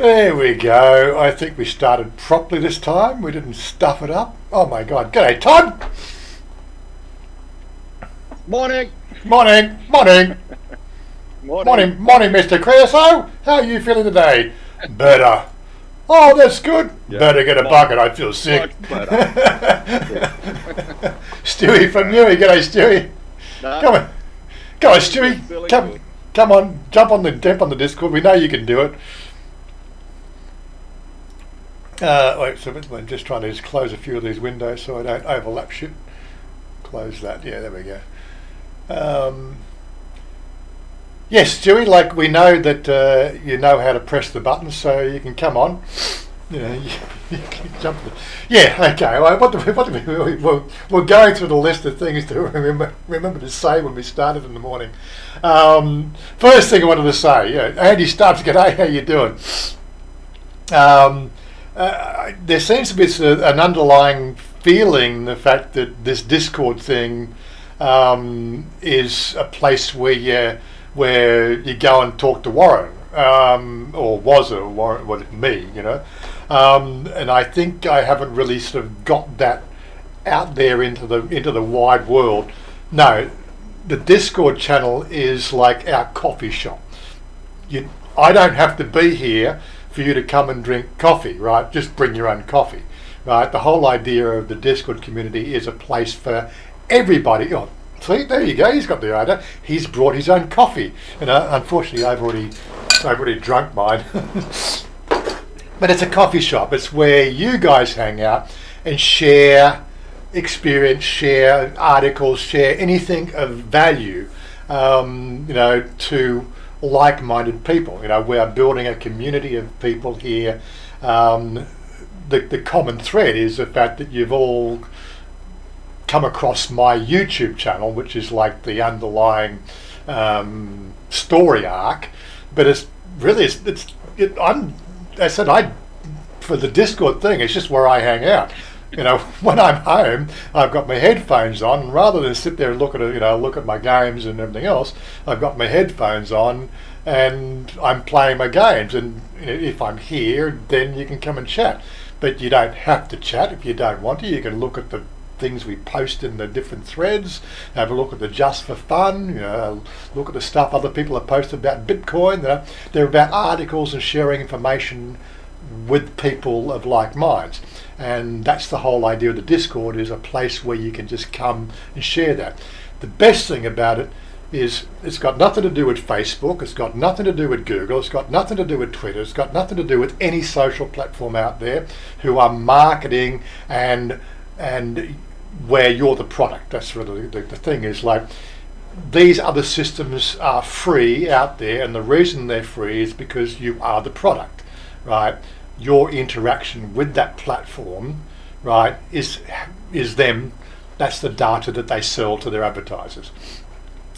There we go. I think we started properly this time. We didn't stuff it up. Oh my God. G'day, Todd. Morning. Morning. Morning. Morning, Mr. Creosote. How are you feeling today? Better. Oh, that's good. Yeah. Better get a bucket. I feel sick. Stewie from Newey. G'day, Stewie. No. Come on, Stewie. Come on. Jump on the Discord. We know you can do it. Wait, so I'm just trying to close a few of these windows so I don't overlap shit. Close that. Yeah, there we go. Yes, Stewie, like we know that you know how to press the button, so you can come on. You know, you can jump. Yeah, okay. Well, we're going through the list of things to remember to say when we started in the morning. First thing I wanted to say, Andy Stubbs, g'day, how you doing? There seems to be an underlying feeling, the fact that this Discord thing is a place where you go and talk to Warren, or Wazza, or Warren, well, me, you know. And I think I haven't really sort of got that out there into the wide world. No, the Discord channel is like our coffee shop. I don't have to be here for you to come and drink coffee, right? Just bring your own coffee, right? The whole idea of the Discord community is a place for everybody. Oh, see, there you go. He's got the order. He's brought his own coffee. You know, unfortunately, I've already drunk mine. But it's a coffee shop. It's where you guys hang out and share experience, share articles, share anything of value, you know, to like-minded people. You know, we are building a community of people here. The common thread is the fact that you've all come across my YouTube channel, which is like the underlying story arc, but it's really for the Discord thing, it's just where I hang out. You know, when I'm home, I've got my headphones on, and rather than sit there and look at my games and everything else, I've got my headphones on and I'm playing my games. And if I'm here, then you can come and chat. But you don't have to chat if you don't want to. You can look at the things we post in the different threads, have a look at the just for fun, you know, look at the stuff other people have posted about Bitcoin. They're about articles and sharing information with people of like minds. And that's the whole idea of the Discord, is a place where you can just come and share that. The best thing about it is it's got nothing to do with Facebook, it's got nothing to do with Google, it's got nothing to do with Twitter, it's got nothing to do with any social platform out there who are marketing and where you're the product. That's really the thing, is like these other systems are free out there, and the reason they're free is because you are the product, right? Your interaction with that platform, right, is them. That's the data that they sell to their advertisers.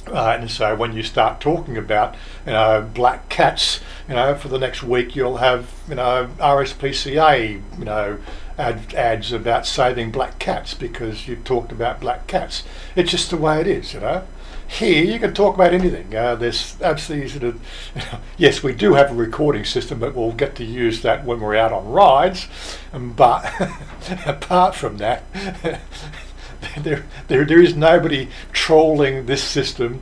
And so when you start talking about, you know, black cats, you know, for the next week you'll have, you know, RSPCA, you know, ads about saving black cats because you talked about black cats. It's just the way it is, you know. Here you can talk about anything. There's absolutely sort of, yes, we do have a recording system, but we'll get to use that when we're out on rides. But apart from that, there is nobody trolling this system,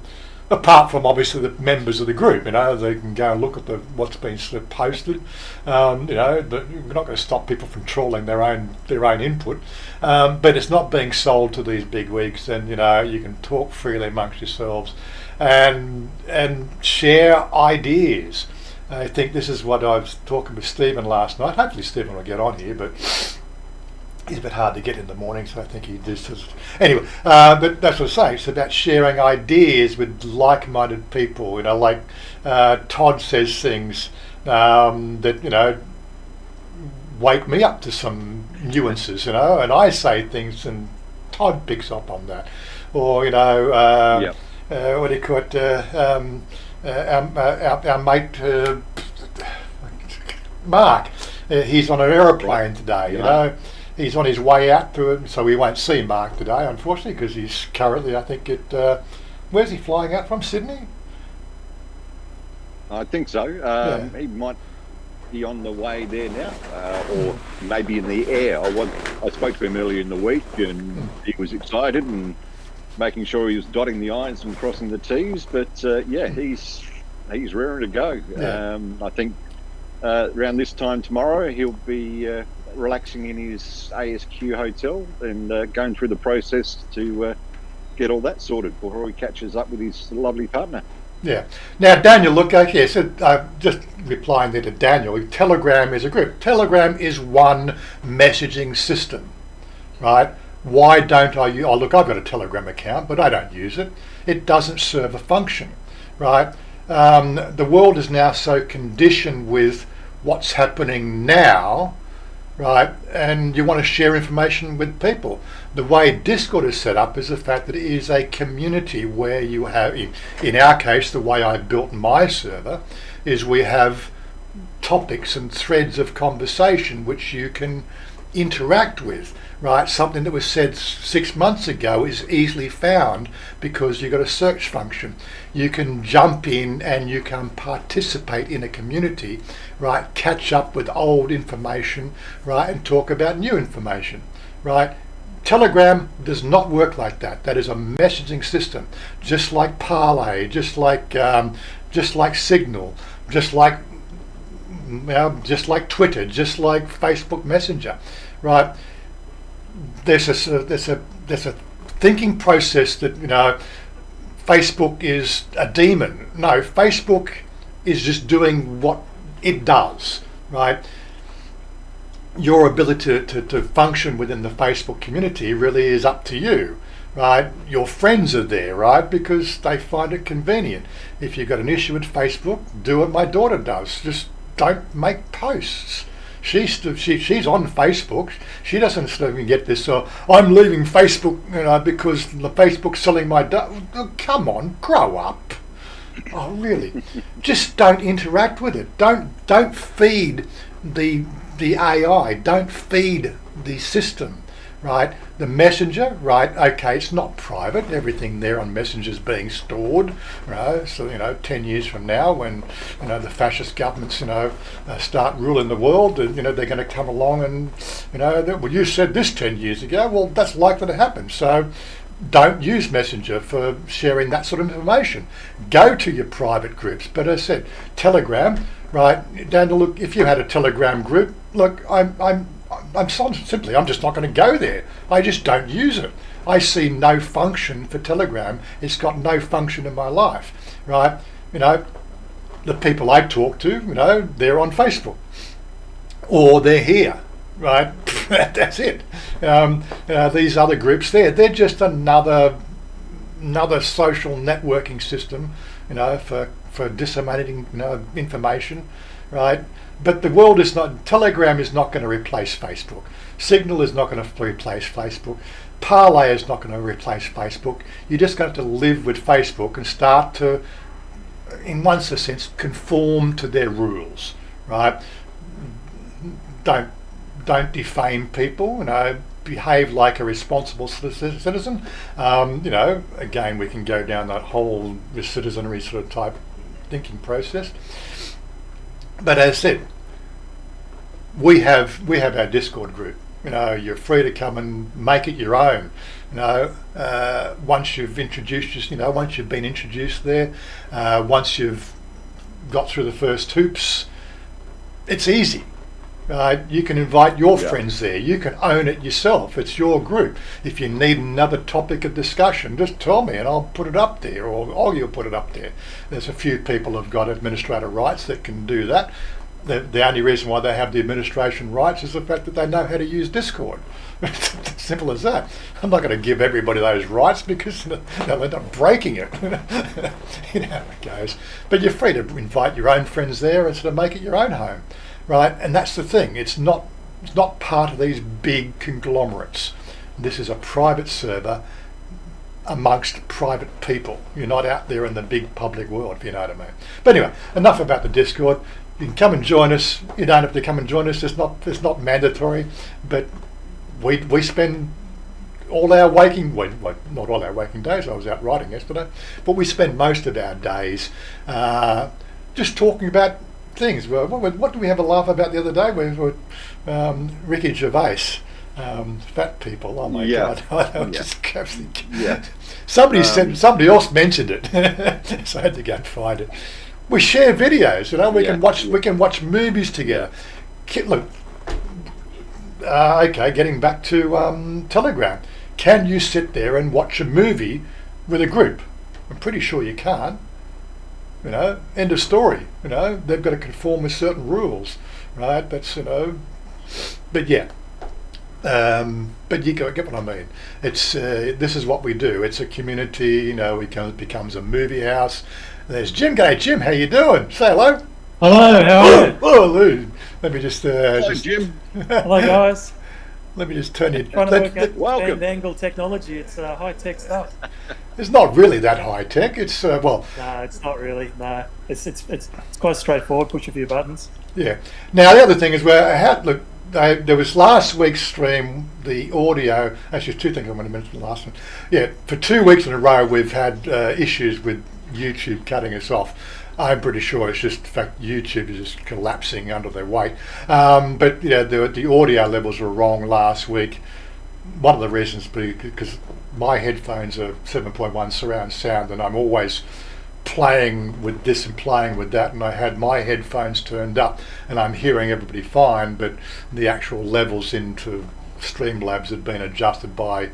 apart from obviously the members of the group. You know, they can go and look at what's been sort of posted. You know, we're not going to stop people from trolling their own input, but it's not being sold to these big wigs. And you know, you can talk freely amongst yourselves and share ideas. I think this is what I was talking with Stephen last night. Hopefully Stephen will get on here, but he's a bit hard to get in the morning, so I think he does. Anyway, but that's what I'm saying. It's about sharing ideas with like-minded people. You know, like Todd says things that, you know, wake me up to some nuances, you know, and I say things and Todd picks up on that. Or, you know, what do you call it, our mate Mark, he's on an aeroplane today, you know. He's on his way out to it, so we won't see Mark today, unfortunately, because he's currently, I think, at where's he flying out from? Sydney? I think so. He might be on the way there now, or maybe in the air. I spoke to him earlier in the week, and he was excited and making sure he was dotting the I's and crossing the T's. But he's raring to go. Yeah. I think around this time tomorrow, he'll be relaxing in his ASQ hotel and going through the process to get all that sorted before he catches up with his lovely partner. Yeah. Now, Daniel, look, okay, so just replying there to Daniel, Telegram is a group. Telegram is one messaging system, right? Why don't I use, look, I've got a Telegram account, but I don't use it. It doesn't serve a function, right? The world is now so conditioned with what's happening now, right? And you want to share information with people. The way Discord is set up is the fact that it is a community where you have, in our case, the way I built my server is we have topics and threads of conversation which you can interact with, right? Something that was said 6 months ago is easily found because you've got a search function. You can jump in and you can participate in a community, right? Catch up with old information, right? And talk about new information, right? Telegram does not work like that. That is a messaging system, just like Parlay, just like Signal, just like Twitter, just like Facebook Messenger, right? There's a thinking process that Facebook is a demon. No, Facebook is just doing what it does, right? Your ability to function within the Facebook community really is up to you, right? Your friends are there, right? Because they find it convenient. If you've got an issue with Facebook, do what my daughter does. Just don't make posts. She's on Facebook. She doesn't even get this. I'm leaving Facebook, because Facebook's selling my data. Oh, come on, grow up. Oh, really? Just don't interact with it. Don't feed the AI. Don't feed the system, right? The messenger, right? Okay, it's not private. Everything there on Messenger is being stored, right? So 10 years from now, when the fascist governments start ruling the world, and they're going to come along and well, you said this 10 years ago. Well, that's likely to happen. So don't use Messenger for sharing that sort of information. Go to your private groups. But as I said, Telegram, right? Daniel, look, if you had a Telegram group, look, I'm just not going to go there. I just don't use it. I see no function for Telegram. It's got no function in my life, right? The people I talk to, they're on Facebook or they're here, right? That's it. These other groups they're just another social networking system, for disseminating information, right? But the world is not. Telegram is not going to replace Facebook. Signal is not going to replace Facebook. Parlay is not going to replace Facebook. You're just going to have to live with Facebook and start to, in one sense, conform to their rules, right? Don't defame people. Behave like a responsible citizen. Again, we can go down that whole citizenry sort of type thinking process. But as I said, we have our Discord group. You're free to come and make it your own. Once you've introduced, once you've been introduced there, once you've got through the first hoops, it's easy. You can invite your friends there. You can own it yourself. It's your group. If you need another topic of discussion, just tell me and I'll put it up there, or you'll put it up there. There's a few people who've got administrator rights that can do that. The only reason why they have the administration rights is the fact that they know how to use Discord. It's simple as that. I'm not going to give everybody those rights because they'll end up breaking it. You know how it goes. But you're free to invite your own friends there and sort of make it your own home. Right, and that's the thing. It's not part of these big conglomerates. This is a private server amongst private people. You're not out there in the big public world, if you know what I mean. But anyway, enough about the Discord. You can come and join us. You don't have to come and join us. It's not mandatory. But we spend all our not all our waking days. I was out riding yesterday, but we spend most of our days just talking about things. Well, what did we have a laugh about the other day? We were Ricky Gervais. Fat people. Oh my God! I just somebody else mentioned it, so I had to go and find it. We share videos. We can watch movies together. Look, okay. Getting back to Telegram, can you sit there and watch a movie with a group? I'm pretty sure you can't. End of story. They've got to conform with certain rules, right? That's but yeah. But you get what I mean. It's this is what we do. It's a community. It becomes a movie house. There's Jim. G'day, Jim. How you doing? Say hello. Hello. How are you? Hello. Let me just. Hello, Jim. Hello, guys. Let me just turn you. Trying to work out welcome. angle technology. It's high tech stuff. It's not really that high tech. It's No, it's not really. No, it's quite straightforward. Push a few buttons. Yeah. Now the other thing is there was last week's stream, the audio. Actually, two things I want to mention. The last one. Yeah, for 2 weeks in a row, we've had issues with YouTube cutting us off. I'm pretty sure it's just the fact YouTube is just collapsing under their weight. But the audio levels were wrong last week. One of the reasons because my headphones are 7.1 surround sound, and I'm always playing with this and playing with that, and I had my headphones turned up and I'm hearing everybody fine, but the actual levels into Streamlabs had been adjusted by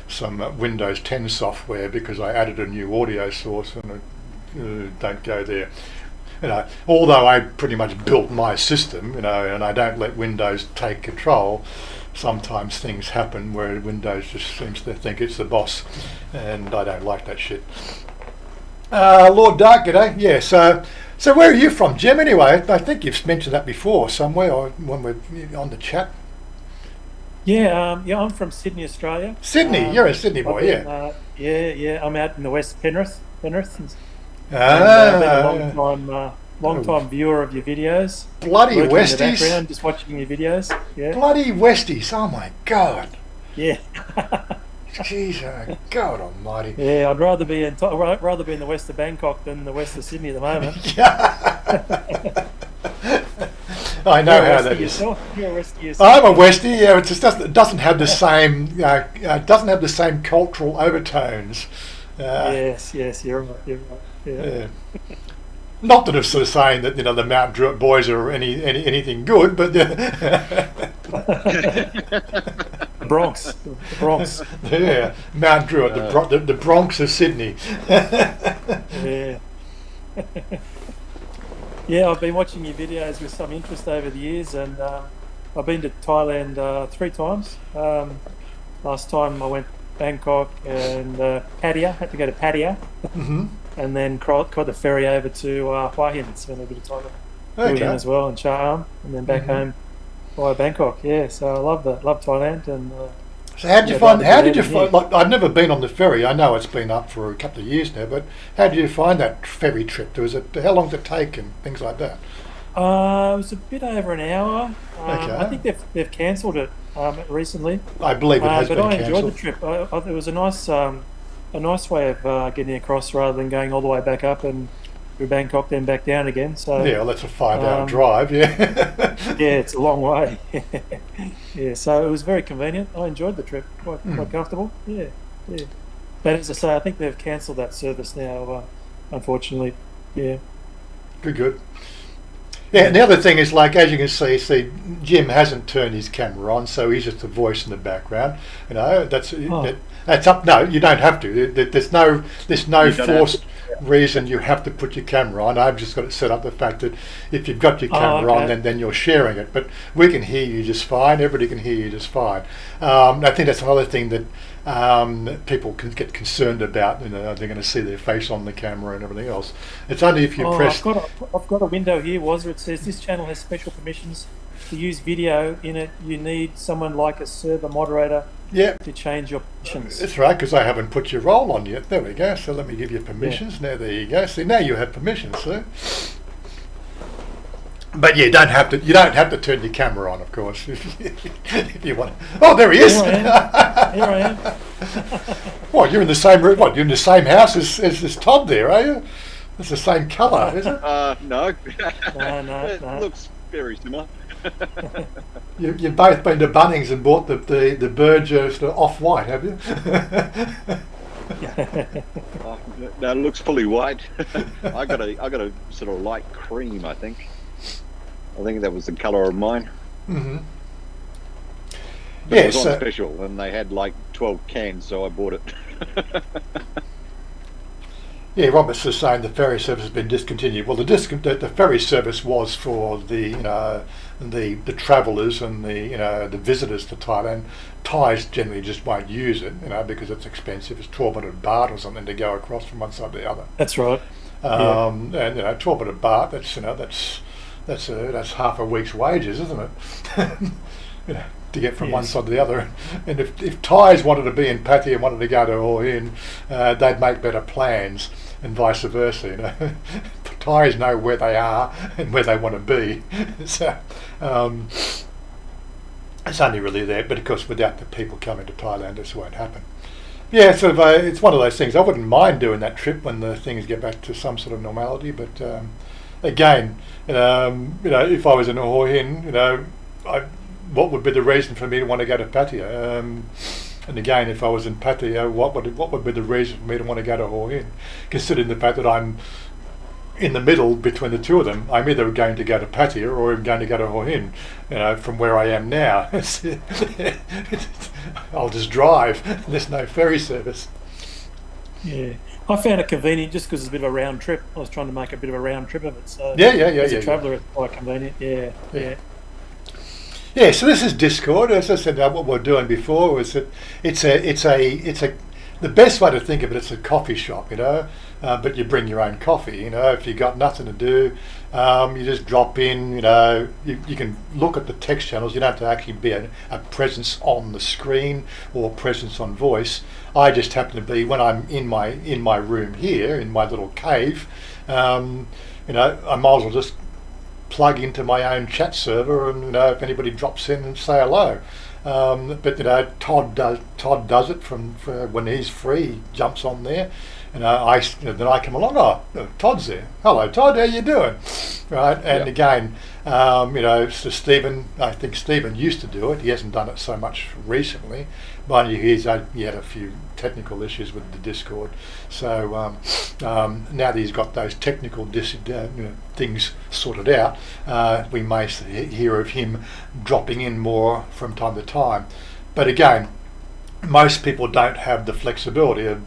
some Windows 10 software because I added a new audio source, and don't go there. Although I pretty much built my system, and I don't let Windows take control, sometimes things happen where Windows just seems to think it's the boss, and I don't like that shit. Lord Dark, g'day. Yeah, so where are you from, Jim, anyway? I think you've mentioned that before somewhere, or when we're on the chat. Yeah, I'm from Sydney, Australia. Sydney, you're a Sydney boy, yeah. I'm out in the west, Penrith. Ah. I've been a long time viewer of your videos. Bloody Working Westies. in the background, just watching your videos. Yeah. Bloody Westies, oh my God. Yeah. Jeez, oh God almighty. Yeah, I'd rather be in the west of Bangkok than the west of Sydney at the moment. I know how that is. You're a Westie yourself. I'm a Westie. Yeah, it just doesn't have the same cultural overtones. Yes, you're right. Yeah. Not that it's sort of saying that the Mount Druitt boys are anything good, but The Bronx. Yeah, Mount Druitt, the Bronx of Sydney. Yeah. Yeah, I've been watching your videos with some interest over the years, and I've been to Thailand 3 times. Last time I went Bangkok and Pattaya, had to go to Pattaya, and then caught the ferry over to Hua Hin, spent a bit of time at Hua Hin as well, and Cham, and then back home via Bangkok. Yeah, so I love Thailand. And so how did you find? Like, I've never been on the ferry. I know it's been up for a couple of years now, but how did you find that ferry trip? How long did it take and things like that? It was a bit over an hour. Okay. I think they've cancelled it recently. I believe it has been but I cancelled. enjoyed the trip. It was a nice way of getting across rather than going all the way back up and through Bangkok then back down again. So yeah, well, that's a 5-hour drive. Yeah. Yeah, it's a long way. Yeah, so it was very convenient. I enjoyed the trip. Quite comfortable. Yeah. But as I say, I think they've cancelled that service now. Unfortunately. Yeah. Good. Yeah, and the other thing is, like, as you can see, Jim hasn't turned his camera on, so he's just a voice in the background. That's up. No, you don't have to. There's no forced reason you have to put your camera on. I've just got it set up the fact that if you've got your camera on, then you're sharing it. But we can hear you just fine. Everybody can hear you just fine. I think that's another thing that people can get concerned about. They're going to see their face on the camera and everything else. It's only if you press. I've got a window here, Wazza. It says this channel has special permissions to use video in it. You need someone like a server moderator to change your permissions. That's right, because I haven't put your role on yet. There we go. So let me give you permissions. Now there you go. See, now you have permissions, sir. But you don't have to turn your camera on, of course, if you want. Oh, there he is. Here I am. What? You're in the same room? What? You're in the same house as this Todd there, are you? It's the same colour, is it? No. No, It no. looks very similar. You've both been to Bunnings and bought the Berger sort of off-white, have you? No, it looks fully white. I got a sort of light cream, I think. I think that was the colour of mine. Mm-hmm. But it was Yes. on special, and they had like 12 cans, so I bought it. Yeah, Robert's just saying the ferry service has been discontinued. Well, the ferry service was for the the travellers and the visitors to Thailand. Thais generally just won't use it, because it's expensive. It's 1,200 baht or something to go across from one side to the other. That's right. And 1,200 baht. That's half a week's wages, isn't it? To get from one Yes. side to the other. And if Thais wanted to be in Pattaya and wanted to go to Hua Hin, they'd make better plans, and vice versa. Thais know where they are and where they want to be. So it's only really there, but of course without the people coming to Thailand, this won't happen. Yeah, sort of. It's one of those things. I wouldn't mind doing that trip when the things get back to some sort of normality. But again, if I was in Hua Hin, what would be the reason for me to want to go to Pattaya? And again, if I was in Pattaya, what would be the reason for me to want to go to Hua Hin? Considering the fact that I'm in the middle between the two of them, I'm either going to go to Pattaya or I'm going to go to Hua Hin. From where I am now, I'll just drive. There's no ferry service. Yeah. I found it convenient just because it's a bit of a round trip. I was trying to make a bit of a round trip of it. So Yeah. as a traveller, it's quite convenient. Yeah. Yeah, so this is Discord. As I said, what we were doing before was that it's a the best way to think of it. It's a coffee shop, but you bring your own coffee. If you got nothing to do, you just drop in. You can look at the text channels. You don't have to actually be a presence on the screen or presence on voice. I just happen to be when I'm in my room here in my little cave. I might as well just plug into my own chat server, and if anybody drops in and say hello. But Todd does it from when he's free. He jumps on there, and then I come along. Oh, Todd's there. Hello, Todd. How you doing? Right. And again, so Stephen. I think Stephen used to do it. He hasn't done it so much recently. Mind you, he had a few technical issues with the Discord. So now that he's got those technical things sorted out, we may hear of him dropping in more from time to time. But again, most people don't have the flexibility of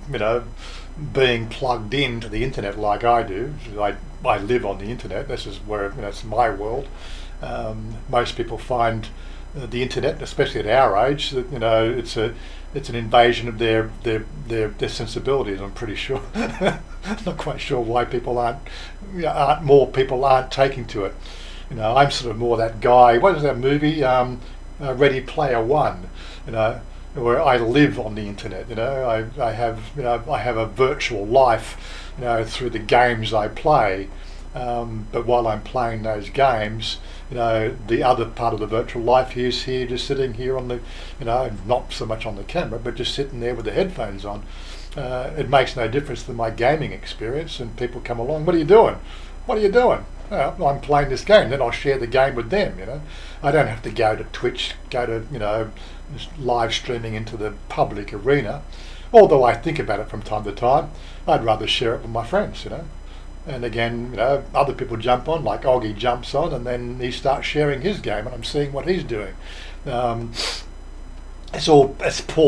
being plugged into the internet like I do. I live on the internet. This is where it's my world. Most people find the internet, especially at our age, that it's an invasion of their sensibilities. I'm pretty sure. Not quite sure why people more people aren't taking to it. I'm sort of more that guy. What is that movie? Ready Player One. Where I live on the internet. I have a virtual life. Through the games I play. But while I'm playing those games, the other part of the virtual life is here, just sitting here on the, not so much on the camera, but just sitting there with the headphones on. It makes no difference to my gaming experience, and people come along. What are you doing? What are you doing? Oh, I'm playing this game. Then I'll share the game with them. I don't have to go to Twitch, go to just live streaming into the public arena. Although I think about it from time to time, I'd rather share it with my friends. And again, other people jump on, like Oggy jumps on, and then he starts sharing his game, and I'm seeing what he's doing. It's all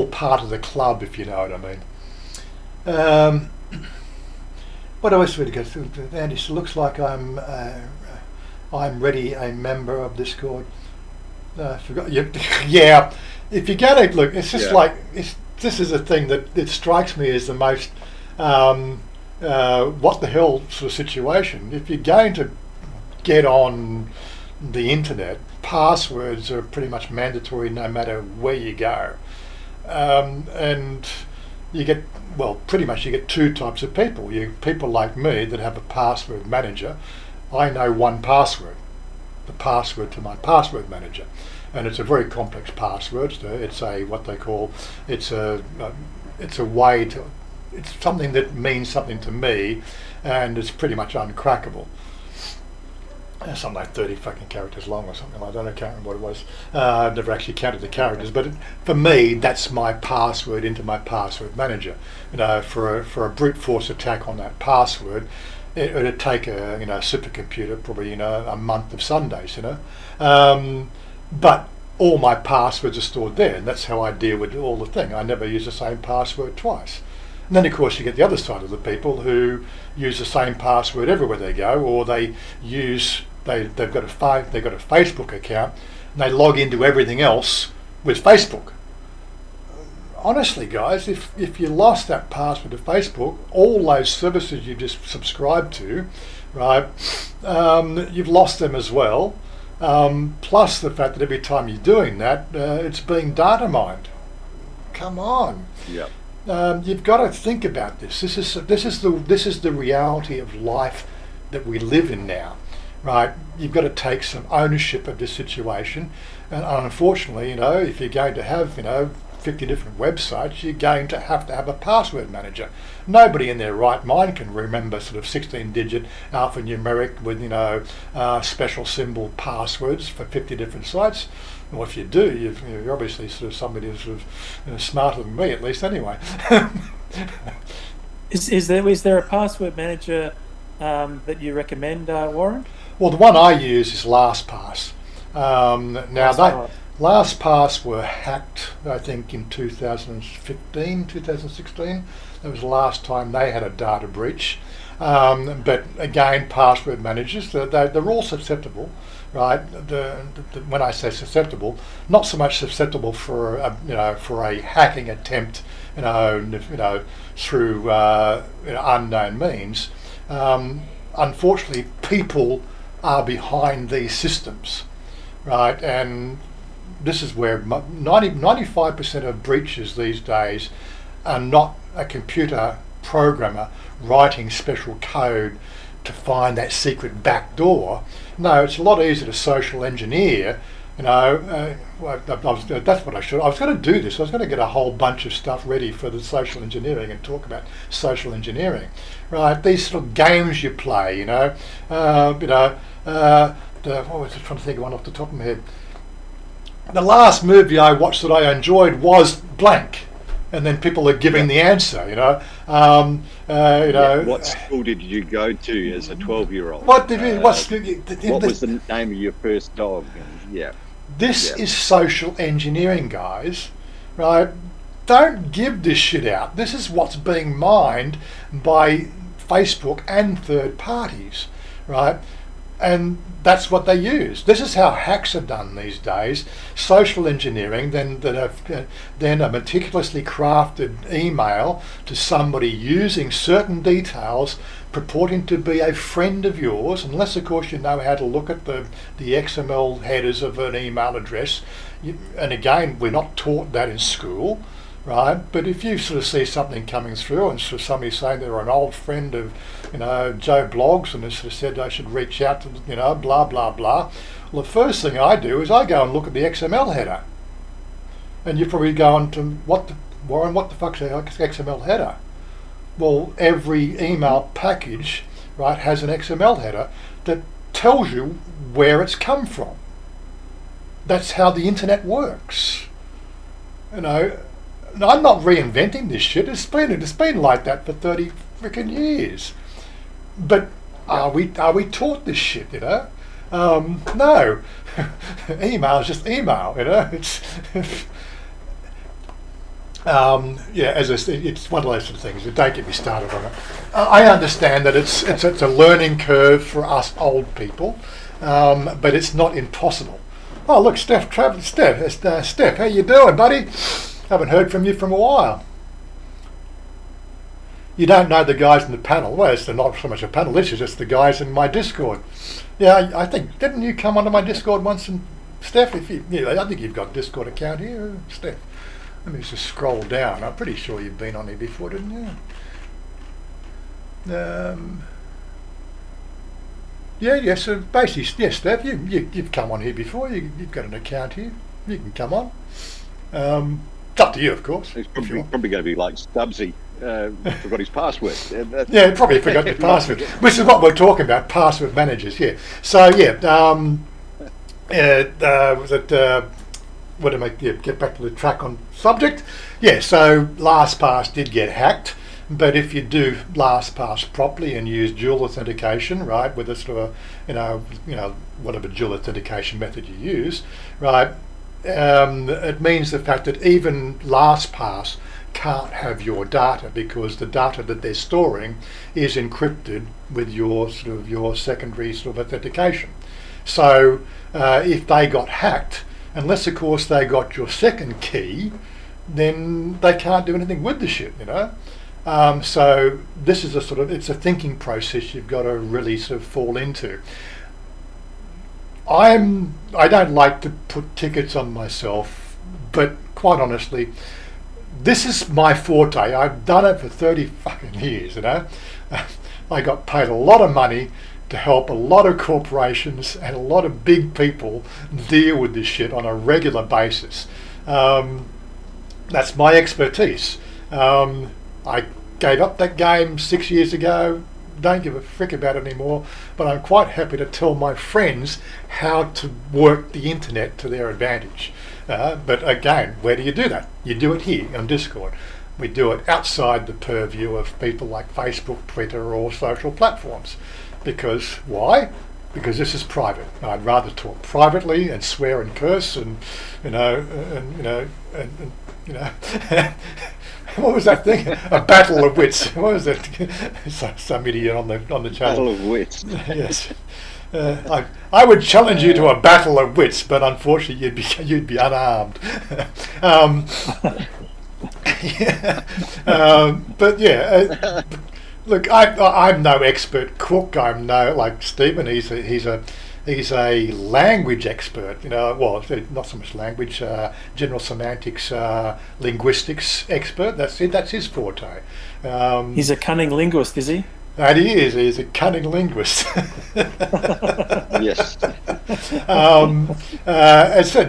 part of the club, if you know what I mean. What else would we go through? Andy, so it looks like I'm ready a member of Discord. I forgot. Yeah, if you go to look, it's just like this is a thing that it strikes me as the most. What the hell sort of situation. If you're going to get on the internet, passwords are pretty much mandatory no matter where you go. And you get, pretty much you get two types of people. People like me that have a password manager. I know one password, the password to my password manager. And it's a very complex password. It's a way to it's something that means something to me, and it's pretty much uncrackable. Something like 30 fucking characters long or something like that. I can't remember what it was. I've never actually counted the characters, but for me, that's my password into my password manager. For a brute force attack on that password, it'd take a supercomputer probably a month of Sundays. But all my passwords are stored there, and that's how I deal with all the thing. I never use the same password twice. And then, of course, you get the other side of the people who use the same password everywhere they go, or they've got a Facebook account and they log into everything else with Facebook. Honestly, guys, if you lost that password to Facebook, all those services you just subscribed to, right, you've lost them as well. Plus the fact that every time you're doing that, it's being data mined. Come on. Yep. You've got to think about this. This is the reality of life that we live in now, right? You've got to take some ownership of this situation, and unfortunately, if you're going to have 50 different websites, you're going to have a password manager. Nobody in their right mind can remember sort of 16-digit alphanumeric with special symbol passwords for 50 different sites. Well, if you do, you're obviously sort of somebody who's sort of smarter than me, at least anyway. Is there a password manager that you recommend, Warren? Well, the one I use is LastPass. LastPass were hacked, I think, in 2015, 2016. That was the last time they had a data breach. But again, password managers, they're all susceptible, right? When I say susceptible, not so much susceptible for a hacking attempt, through unknown means. Unfortunately, people are behind these systems, right? And this is where 95% of breaches these days are not a computer programmer writing special code to find that secret back door. No, it's a lot easier to social engineer. That's what I should. I was going to do this. I was going to get a whole bunch of stuff ready for the social engineering and talk about social engineering, right? These sort of games you play, what was I trying to think of one off the top of my head? The last movie I watched that I enjoyed was blank, and then people are giving the answer. What school did you go to as a 12-year-old? What was the name of your first dog? This is social engineering, guys. Right? Don't give this shit out. This is what's being mined by Facebook and third parties, right? And that's what they use. This is how hacks are done these days. Social engineering, then a meticulously crafted email to somebody using certain details purporting to be a friend of yours, unless of course you know how to look at the XML headers of an email address. And again, we're not taught that in school. Right, but if you sort of see something coming through and sort of somebody saying they're an old friend of, Joe Blogs, and they sort of said I should reach out to, blah blah blah. Well, the first thing I do is I go and look at the XML header, and you're probably going to Warren, what the fuck's the XML header? Well, every email package, right, has an XML header that tells you where it's come from. That's how the internet works. I'm not reinventing this shit. It's been like that for 30 freaking years. But are we taught this shit? No. Email is just email. It's as I said, it's one of those sort of things. Don't get me started on it. I understand that it's a learning curve for us old people, but it's not impossible. Oh look, Steph, how you doing, buddy? Haven't heard from you from a while. You don't know the guys in the panel. Well, it's not so much a panel, this is just the guys in my Discord. Yeah, I think, didn't you come onto my Discord once? And Steph, I think you've got a Discord account here, Steph. Let me just scroll down. I'm pretty sure you've been on here before, didn't you? So basically, yes, Steph, you've come on here before. You've got an account here. You can come on. It's up to you, of course. It's probably going to be like Stubbsy. forgot his password. Yeah, probably forgot your password, which is what we're talking about, password managers, yeah. So, yeah, was it, what do I get back to the track on subject? Yeah, so LastPass did get hacked, but if you do LastPass properly and use dual authentication, right, with a sort of whatever dual authentication method you use, right, it means the fact that even LastPass can't have your data because the data that they're storing is encrypted with your secondary sort of authentication. So if they got hacked, unless of course they got your second key, then they can't do anything with the shit, so this is it's a thinking process you've got to really sort of fall into. I don't like to put tickets on myself, but quite honestly, this is my forte. I've done it for 30 fucking years, I got paid a lot of money to help a lot of corporations and a lot of big people deal with this shit on a regular basis. That's my expertise. I gave up that game 6 years ago. Don't give a frick about it anymore, but I'm quite happy to tell my friends how to work the internet to their advantage. But again, where do you do that? You do it here on Discord. We do it outside the purview of people like Facebook, Twitter, or social platforms. Because why? Because this is private. I'd rather talk privately and swear and curse and what was that thing? A battle of wits. What was that? Some idiot on the channel. Battle of wits. Yes. I would challenge you to a battle of wits, but unfortunately you'd be unarmed. But yeah, look, I'm no expert cook. I'm no like Stephen. He's a language expert. Well, not so much language, general semantics, linguistics expert. That's it. That's his forte. He's a cunning linguist, is he? And he is. He's a cunning linguist. Yes. As I said,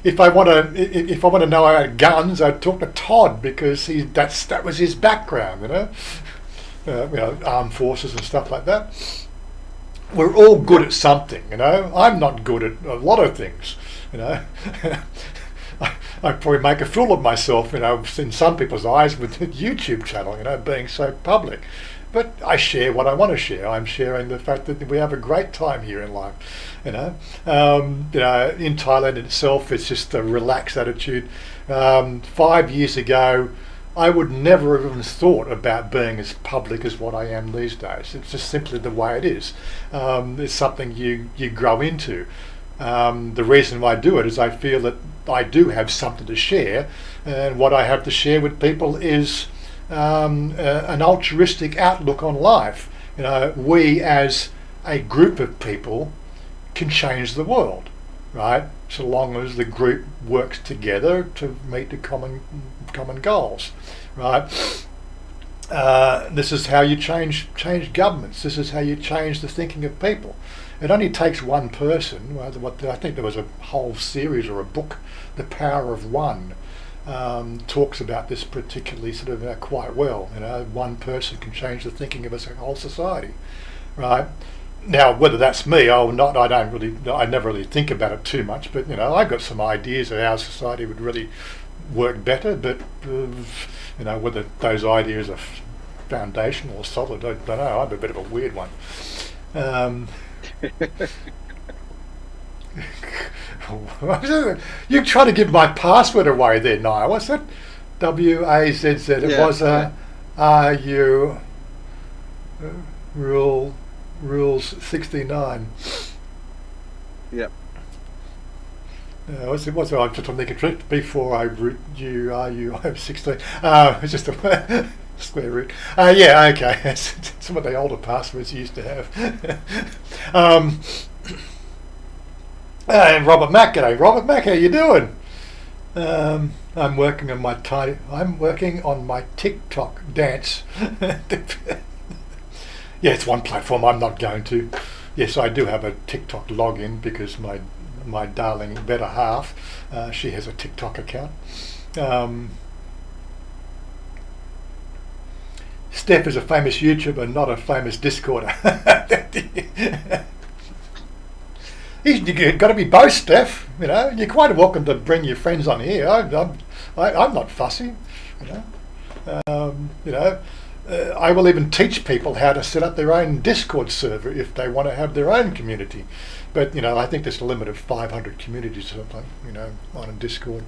if I want to know about guns, I'd talk to Todd because that was his background. Armed forces and stuff like that. We're all good at something. I'm not good at a lot of things. I probably make a fool of myself, in some people's eyes with the YouTube channel, being so public. But I share what I want to share. I'm sharing the fact that we have a great time here in life. In Thailand itself, it's just a relaxed attitude. 5 years ago, I would never have even thought about being as public as what I am these days. It's just simply the way it is. It's something you grow into. The reason why I do it is I feel that I do have something to share, and what I have to share with people is an altruistic outlook on life. We as a group of people can change the world, right? So long as the group works together to meet the common goals, right? This is how you change governments. This is how you change the thinking of people. It only takes one person. I think there was a whole series or a book, The Power of One, talks about this particularly quite well. One person can change the thinking of a whole society, right? Now, whether that's me or not, I never really think about it too much. But I've got some ideas of how society would really work better. But whether those ideas are foundational or solid, I don't know. I'm a bit of a weird one. You try to give my password away there, Niall. What's that? WAZZ. It was RU rules 69. Yep. What's it? I'm just thinking before I root you. I'm 16. It's just a square root. Yeah. Okay. It's some of the older passwords you used to have. And Robert Mack, g'day. Robert Mack, how you doing? I'm working on my TikTok dance. Yeah, it's one platform I'm not going to. Yes, I do have a TikTok login because my darling better half, she has a TikTok account. Steph is a famous YouTuber, not a famous Discorder. You've got to be both, Steph. You know, you're quite welcome to bring your friends on here. I'm not fussy. You know, I will even teach people how to set up their own Discord server if they want to have their own community. But you know, I think there's a limit of 500 communities or something. You know, on a Discord.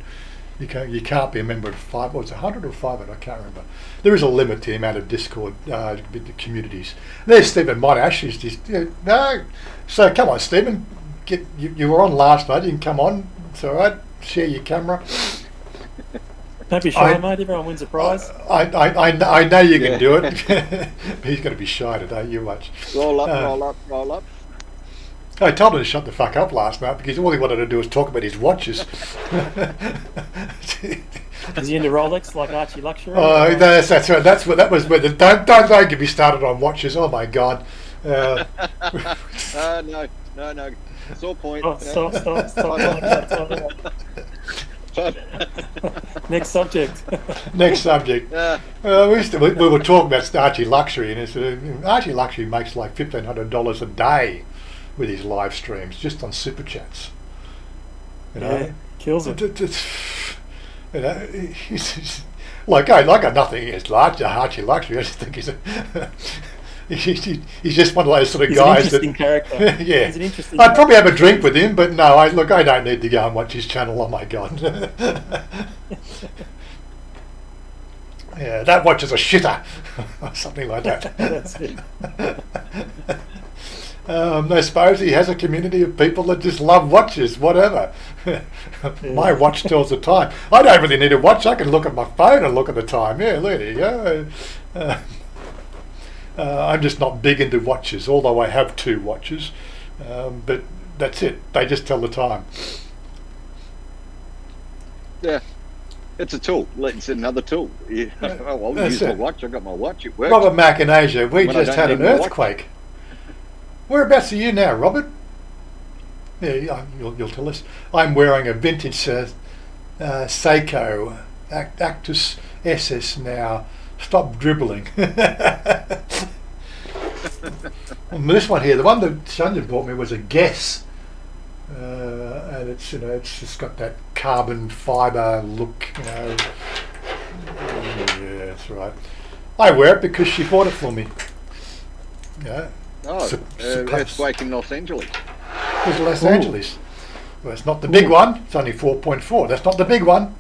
You can't be a member of 100 or 500, I can't remember. There is a limit to the amount of Discord communities. There's Stephen Monash. No. So come on, Stephen. You were on last night. You can come on. It's all right. Share your camera. Don't be shy, mate. Everyone wins a prize. I know you can do it. He's going to be shy today. You watch. Roll up, roll up, roll up. I told him to shut the fuck up last night because all he wanted to do was talk about his watches. Is he into Rolex like Archie Luxury? Oh, that's right. That was where the don't get me started on watches. Oh my god. No. Sore point. Oh, stop. Next subject. Next subject. We were talking about Archie Luxury, and Archie Luxury makes like $1,500 a day with his live streams just on super chats. You know, yeah, kills it. You know, he's like I got nothing against Archie Luxury. I just think he's just one of those sort of He's guys an interesting character. Yeah, He's an interesting I'd probably have a drink with him, but no, I don't need to go and watch his channel. Oh my god. Yeah, that watch is a shitter, or something like that. That's it. I suppose he has a community of people that just love watches, whatever. My watch tells the time. I don't really need a watch. I can look at my phone and look at the time. Yeah, there you go. I'm just not big into watches, although I have 2 watches. But that's it. They just tell the time. Yeah. It's a tool. It's another tool. Yeah. Oh, I'll use my watch. I got my watch. It works. Robert Mack in Asia, we just had an need my earthquake. Whereabouts are you now, Robert? Yeah, you'll tell us. I'm wearing a vintage Seiko Actus SS now. Stop dribbling. And this one here, the one that Chanya bought me was a Guess. And it's just got that carbon fibre look, you know. Yeah, that's right. I wear it because she bought it for me. Yeah. Oh, earthquake in Los Angeles. It was Los Angeles. Well, it's not the big one. It's only 4.4. That's not the big one.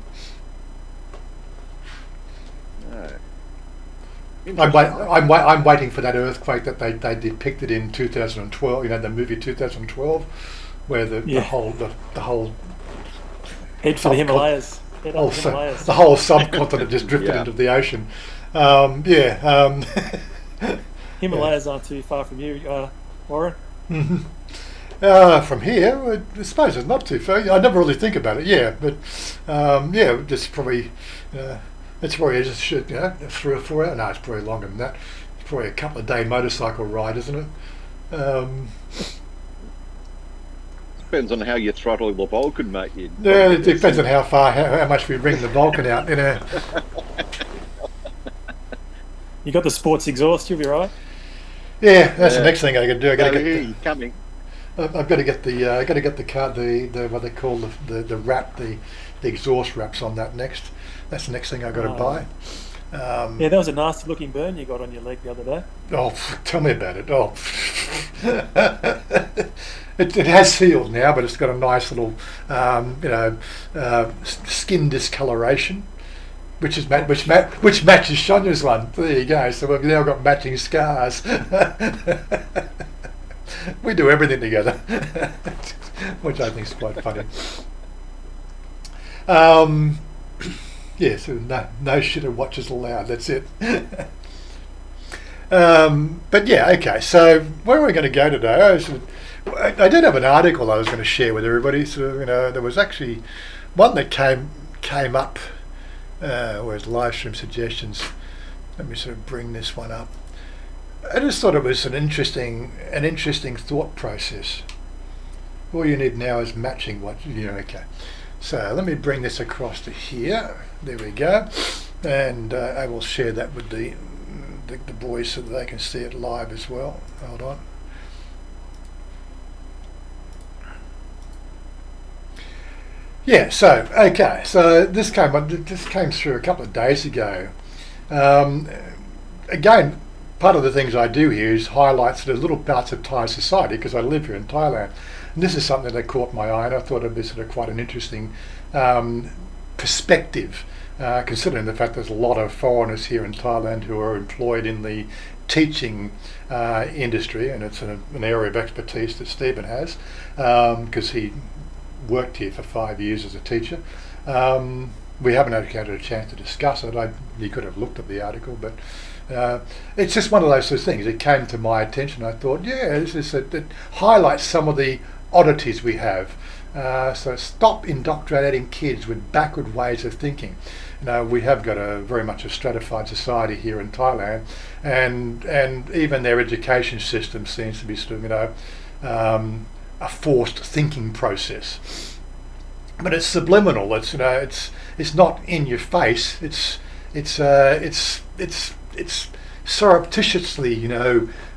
I'm waiting for that earthquake that they depicted in 2012. You know, the movie 2012, where the whole head for the Himalayas. The whole subcontinent just drifted into the ocean. Himalayas aren't too far from you, Warren. From here, I suppose it's not too far. I never really think about it. Yeah, but just probably. It's probably just 3 or 4 hours. No, it's probably longer than that. It's probably a couple of day motorcycle ride, isn't it? Depends on how you throttle the Vulcan, mate. Yeah, it depends on how much we bring the Vulcan out. You know. You got the sports exhaust. You'll be right. Yeah, that's the next thing I can do. I've got to get the car, the what they call the wrap, the exhaust wraps on that next. That's the next thing I've got to buy. Yeah, that was a nasty looking burn you got on your leg the other day. Oh, tell me about it. Oh, it has healed now, but it's got a nice little, skin discoloration, which matches Chanya's one. There you go. So we've now got matching scars. We do everything together, which I think is quite funny. Yeah, so no shit of watches allowed. That's it. But yeah, okay. So where are we going to go today? I did have an article I was going to share with everybody. So there was actually one that came up. Where's live stream suggestions? Let me sort of bring this one up. I just thought it was an interesting thought process. All you need now is matching what okay. So let me bring this across to here. There we go, and I will share that with the the boys so that they can see it live as well. Hold on. Yeah, so okay, so this came through a couple of days ago. Again, part of the things I do here is highlight sort of little parts of Thai society because I live here in Thailand, and this is something that caught my eye, and I thought it'd be sort of quite an interesting perspective, considering the fact there's a lot of foreigners here in Thailand who are employed in the teaching industry, and it's an area of expertise that Stephen has because he worked here for 5 years as a teacher. We haven't had a chance to discuss it. You could have looked at the article, but it's just one of those sort of things. It came to my attention. I thought, yeah, it highlights some of the oddities we have. So stop indoctrinating kids with backward ways of thinking. We have got very much a stratified society here in Thailand, and even their education system seems to be sort of a forced thinking process. But it's subliminal. It's not in your face. It's surreptitiously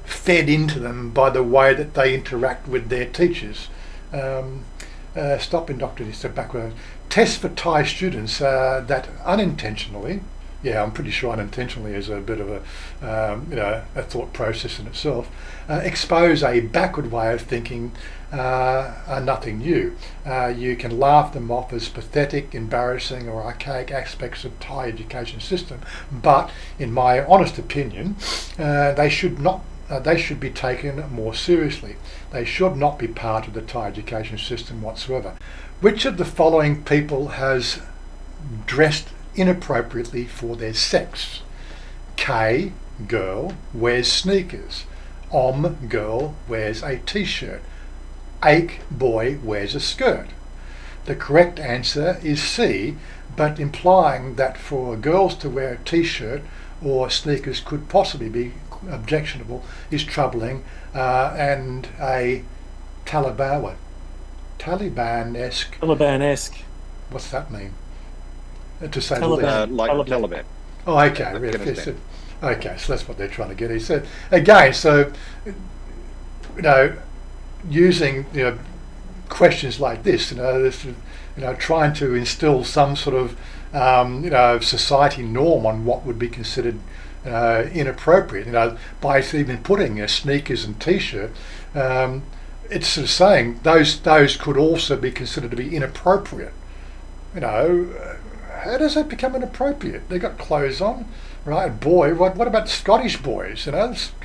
fed into them by the way that they interact with their teachers. Stop indoctrinating. So backward. Tests for Thai students that unintentionally, I'm pretty sure unintentionally is a bit of a thought process in itself, expose a backward way of thinking are nothing new. You can laugh them off as pathetic, embarrassing or archaic aspects of Thai education system, but in my honest opinion, they should be taken more seriously. They should not be part of the Thai education system whatsoever. Which of the following people has dressed inappropriately for their sex? K, girl, wears sneakers. Girl, wears a t-shirt. Ake, boy, wears a skirt. The correct answer is C, but implying that for girls to wear a t-shirt or sneakers could possibly be objectionable is troubling, and a Taliban-esque. What's that mean? To say Taliban. the least. Like Taliban. Taliban. Oh, okay. Afghanistan. Okay, so that's what they're trying to get. He said again. So, using questions like this, trying to instill some sort of society norm on what would be considered inappropriate. By even putting sneakers and t-shirt, it's sort of saying those could also be considered to be inappropriate. How does that become inappropriate? They got clothes on, right? Boy, what about Scottish boys?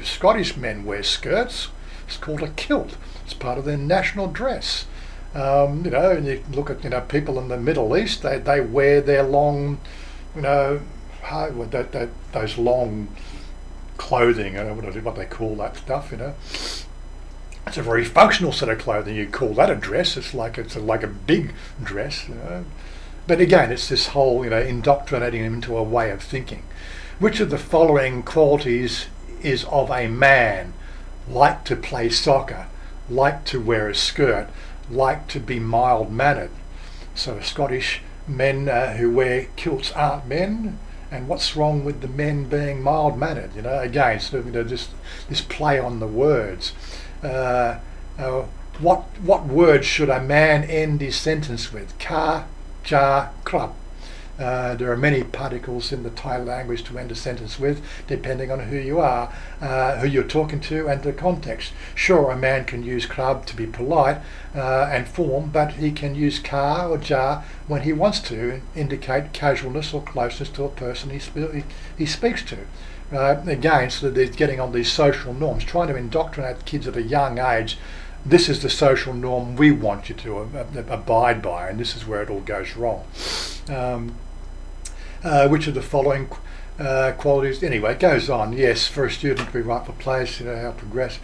Scottish men wear skirts. It's called a kilt. It's part of their national dress. And you look at people in the Middle East. They wear their long, those long clothing. I don't know what they call that stuff. It's a very functional set of clothing. You call that a dress? It's like a big dress. But again, it's this whole indoctrinating them into a way of thinking. Which of the following qualities is of a man? Like to play soccer, like to wear a skirt, like to be mild-mannered. So Scottish men who wear kilts aren't men, and what's wrong with the men being mild-mannered? Again, sort of just this play on the words. What word should a man end his sentence with? Ka, ja, krab. There are many particles in the Thai language to end a sentence with, depending on who you are, who you're talking to, and the context. Sure, a man can use krab to be polite and form, but he can use ka or ja when he wants to indicate casualness or closeness to a person he speaks to. Again, so they're getting on these social norms, trying to indoctrinate kids at a young age. This is the social norm we want you to abide by, and this is where it all goes wrong. Which of the following qualities? Anyway, it goes on. Yes, for a student to be right for place, how to progress.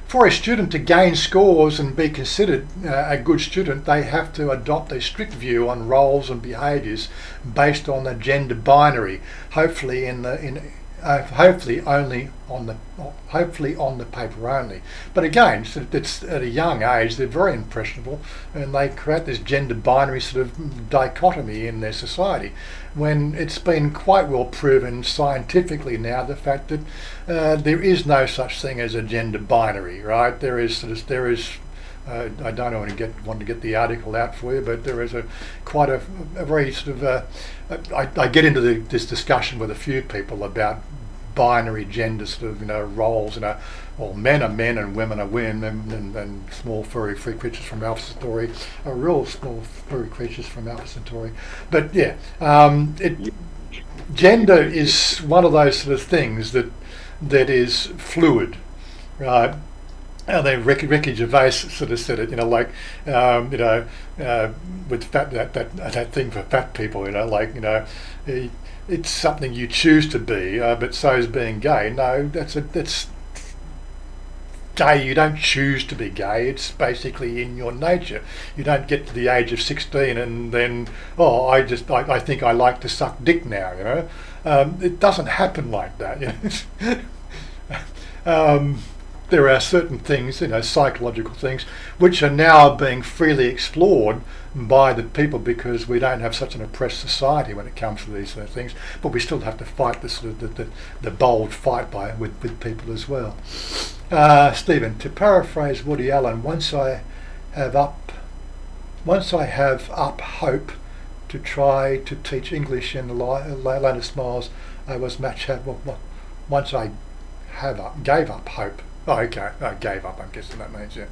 For a student to gain scores and be considered a good student, they have to adopt a strict view on roles and behaviours based on the gender binary. Hopefully, in hopefully on the paper only. But again, it's at a young age they're very impressionable, and they create this gender binary sort of dichotomy in their society. When it's been quite well proven scientifically now, the fact that there is no such thing as a gender binary, right? There is. I don't want to get the article out for you, but there is quite a very sort of. I get into this discussion with a few people about binary gender sort of roles. Well, men are men and women are women, and small furry free creatures from Alpha Centauri are real small furry creatures from Alpha Centauri. But yeah, gender is one of those sort of things that is fluid, right? And then Ricky Gervais sort of said it, with fat that thing for fat people, it's something you choose to be, but so is being gay. No, that's gay. You don't choose to be gay. It's basically in your nature. You don't get to the age of 16 and then I think I like to suck dick now. It doesn't happen like that. There are certain things, psychological things, which are now being freely explored by the people because we don't have such an oppressed society when it comes to these sort of things. But we still have to fight the bold fight with people as well. Stephen, to paraphrase Woody Allen, once I have up hope to try to teach English in the land of smiles, I was much once I gave up hope. Oh, okay. I gave up, I'm guessing that means, yeah.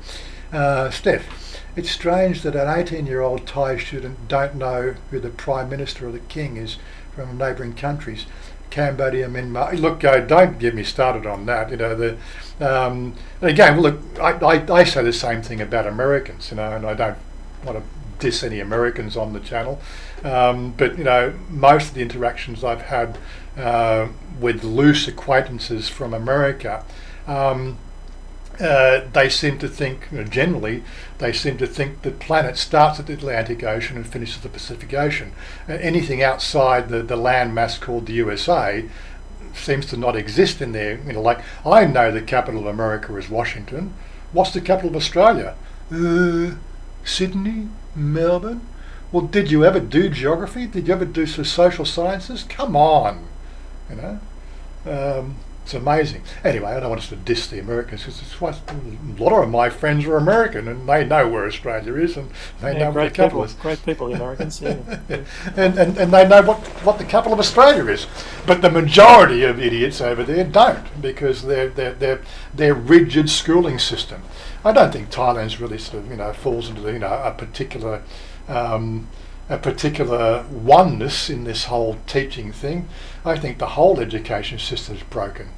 Steph, it's strange that an 18-year-old Thai student don't know who the Prime Minister or the King is from neighbouring countries. Cambodia, Myanmar. Look, don't get me started on that. Again, look, I say the same thing about Americans, and I don't want to diss any Americans on the channel, but most of the interactions I've had with loose acquaintances from America, they seem to think, generally, they seem to think the planet starts at the Atlantic Ocean and finishes at the Pacific Ocean. Anything outside the landmass called the USA seems to not exist in there. Like, I know the capital of America is Washington. What's the capital of Australia? Sydney? Melbourne? Well, did you ever do geography? Did you ever do social sciences? Come on, it's amazing. Anyway, I don't want us to diss the Americans because a lot of my friends are American and they know where Australia is and they know where the capital is. Great people, the Americans, yeah. and they know what the capital of Australia is. But the majority of idiots over there don't because their rigid schooling system. I don't think Thailand's really sort of falls into a particular oneness in this whole teaching thing. I think the whole education system is broken.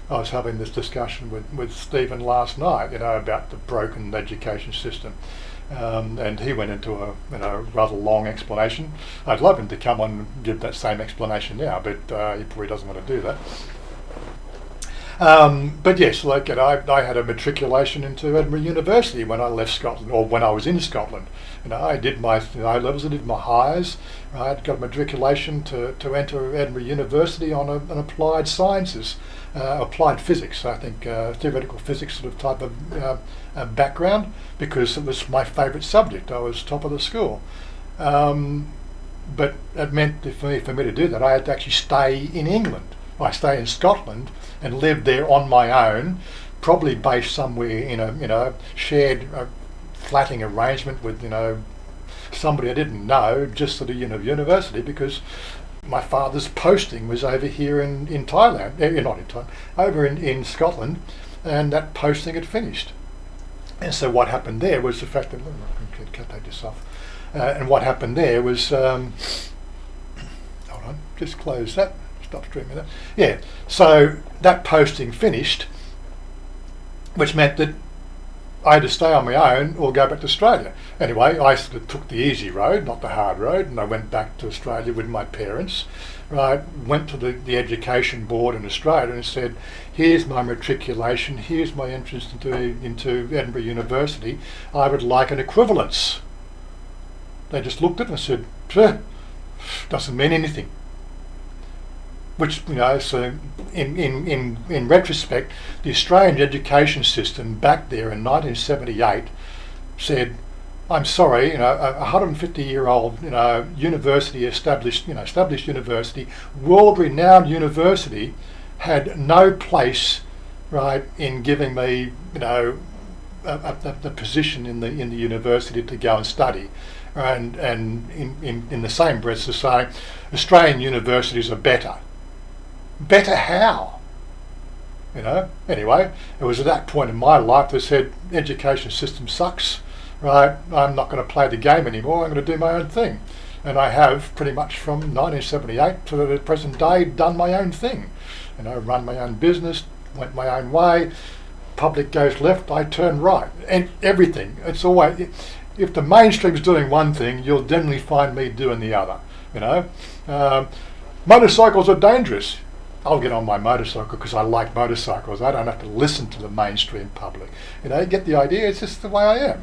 I was having this discussion with Stephen last night, about the broken education system, and he went into a rather long explanation. I'd love him to come on and give that same explanation now, but he probably doesn't want to do that. But yes, I had a matriculation into Edinburgh University when I left Scotland, or when I was in Scotland. I did my O-levels, I did my highs. I got a matriculation to enter Edinburgh University on an applied sciences, applied physics, I think, theoretical physics sort of type of background, because it was my favourite subject. I was top of the school. But it meant for me to do that, I had to actually stay in England. I stay in Scotland and live there on my own, probably based somewhere in a shared flatting arrangement with somebody I didn't know, just at a university, because my father's posting was over here in Thailand, not in Thailand, over in Scotland, and that posting had finished. And so what happened there was the fact that I can take this off. And what happened there was hold on, just close that. Stop streaming that. Yeah, so that posting finished, which meant that I had to stay on my own or go back to Australia. Anyway, I sort of took the easy road, not the hard road, and I went back to Australia with my parents. Right, went to the education board in Australia and said, here's my matriculation, here's my entrance into Edinburgh University, I would like an equivalence. They just looked at it and said, doesn't mean anything. which, so in retrospect, the Australian education system back there in 1978 said, I'm sorry, a 150-year-old, university established university, world-renowned university, had no place, right, in giving me, the position in the university to go and study, and in the same breath to say, Australian universities are better. Better how? Anyway, it was at that point in my life that said, education system sucks. Right, I'm not going to play the game anymore. I'm going to do my own thing, and I have pretty much from 1978 to the present day done my own thing. Run my own business, went my own way. Public goes left, I turn right, and everything. It's always, if the mainstream's doing one thing, you'll generally find me doing the other. Motorcycles are dangerous. I'll get on my motorcycle because I like motorcycles. I don't have to listen to the mainstream public. Get the idea? It's just the way I am.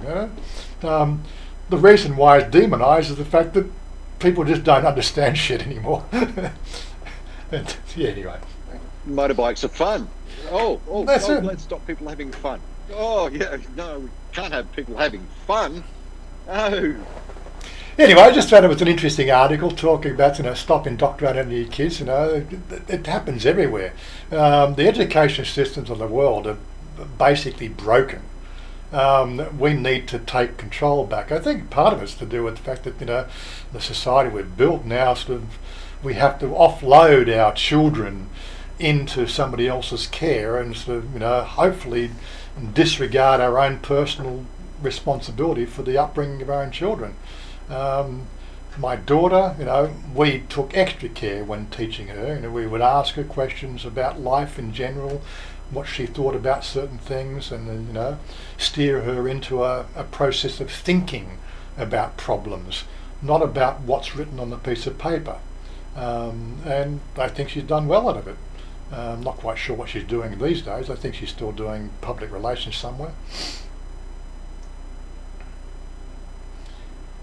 The reason why it's demonised is the fact that people just don't understand shit anymore. Anyway. Motorbikes are fun. Oh, That's it. Let's stop people having fun. Oh, yeah, no, we can't have people having fun. No. Anyway, I just found it was an interesting article talking about, stop indoctrinating your kids. It happens everywhere. The education systems of the world are basically broken. We need to take control back. I think part of it's to do with the fact that, the society we've built now, we have to offload our children into somebody else's care and hopefully disregard our own personal responsibility for the upbringing of our own children. My daughter, we took extra care when teaching her. We would ask her questions about life in general, what she thought about certain things, and then, steer her into a process of thinking about problems, not about what's written on the piece of paper. And I think she's done well out of it. I'm not quite sure what she's doing these days. I think she's still doing public relations somewhere.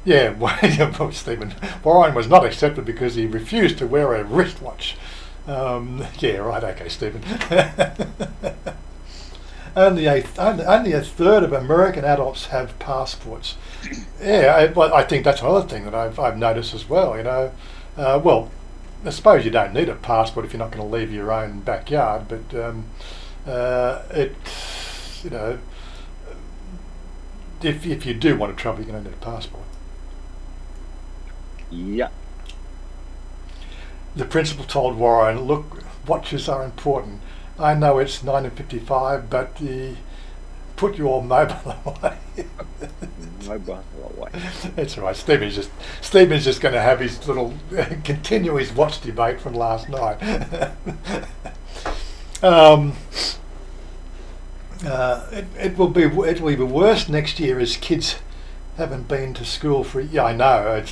Yeah, well, Stephen, Warren was not accepted because he refused to wear a wristwatch. Yeah, right, okay, Stephen. only a third of American adults have passports. Yeah, I think that's another thing that I've noticed as well. Well, I suppose you don't need a passport if you're not going to leave your own backyard, but if you do want to travel, you're going to need a passport. Yeah. The principal told Warren, look, watches are important. I know it's 1955, but put your mobile away. Mobile away. That's all right. Stephen's just going to have his little continue his watch debate from last night. It will be worse next year as kids haven't been to school for. Yeah, I know.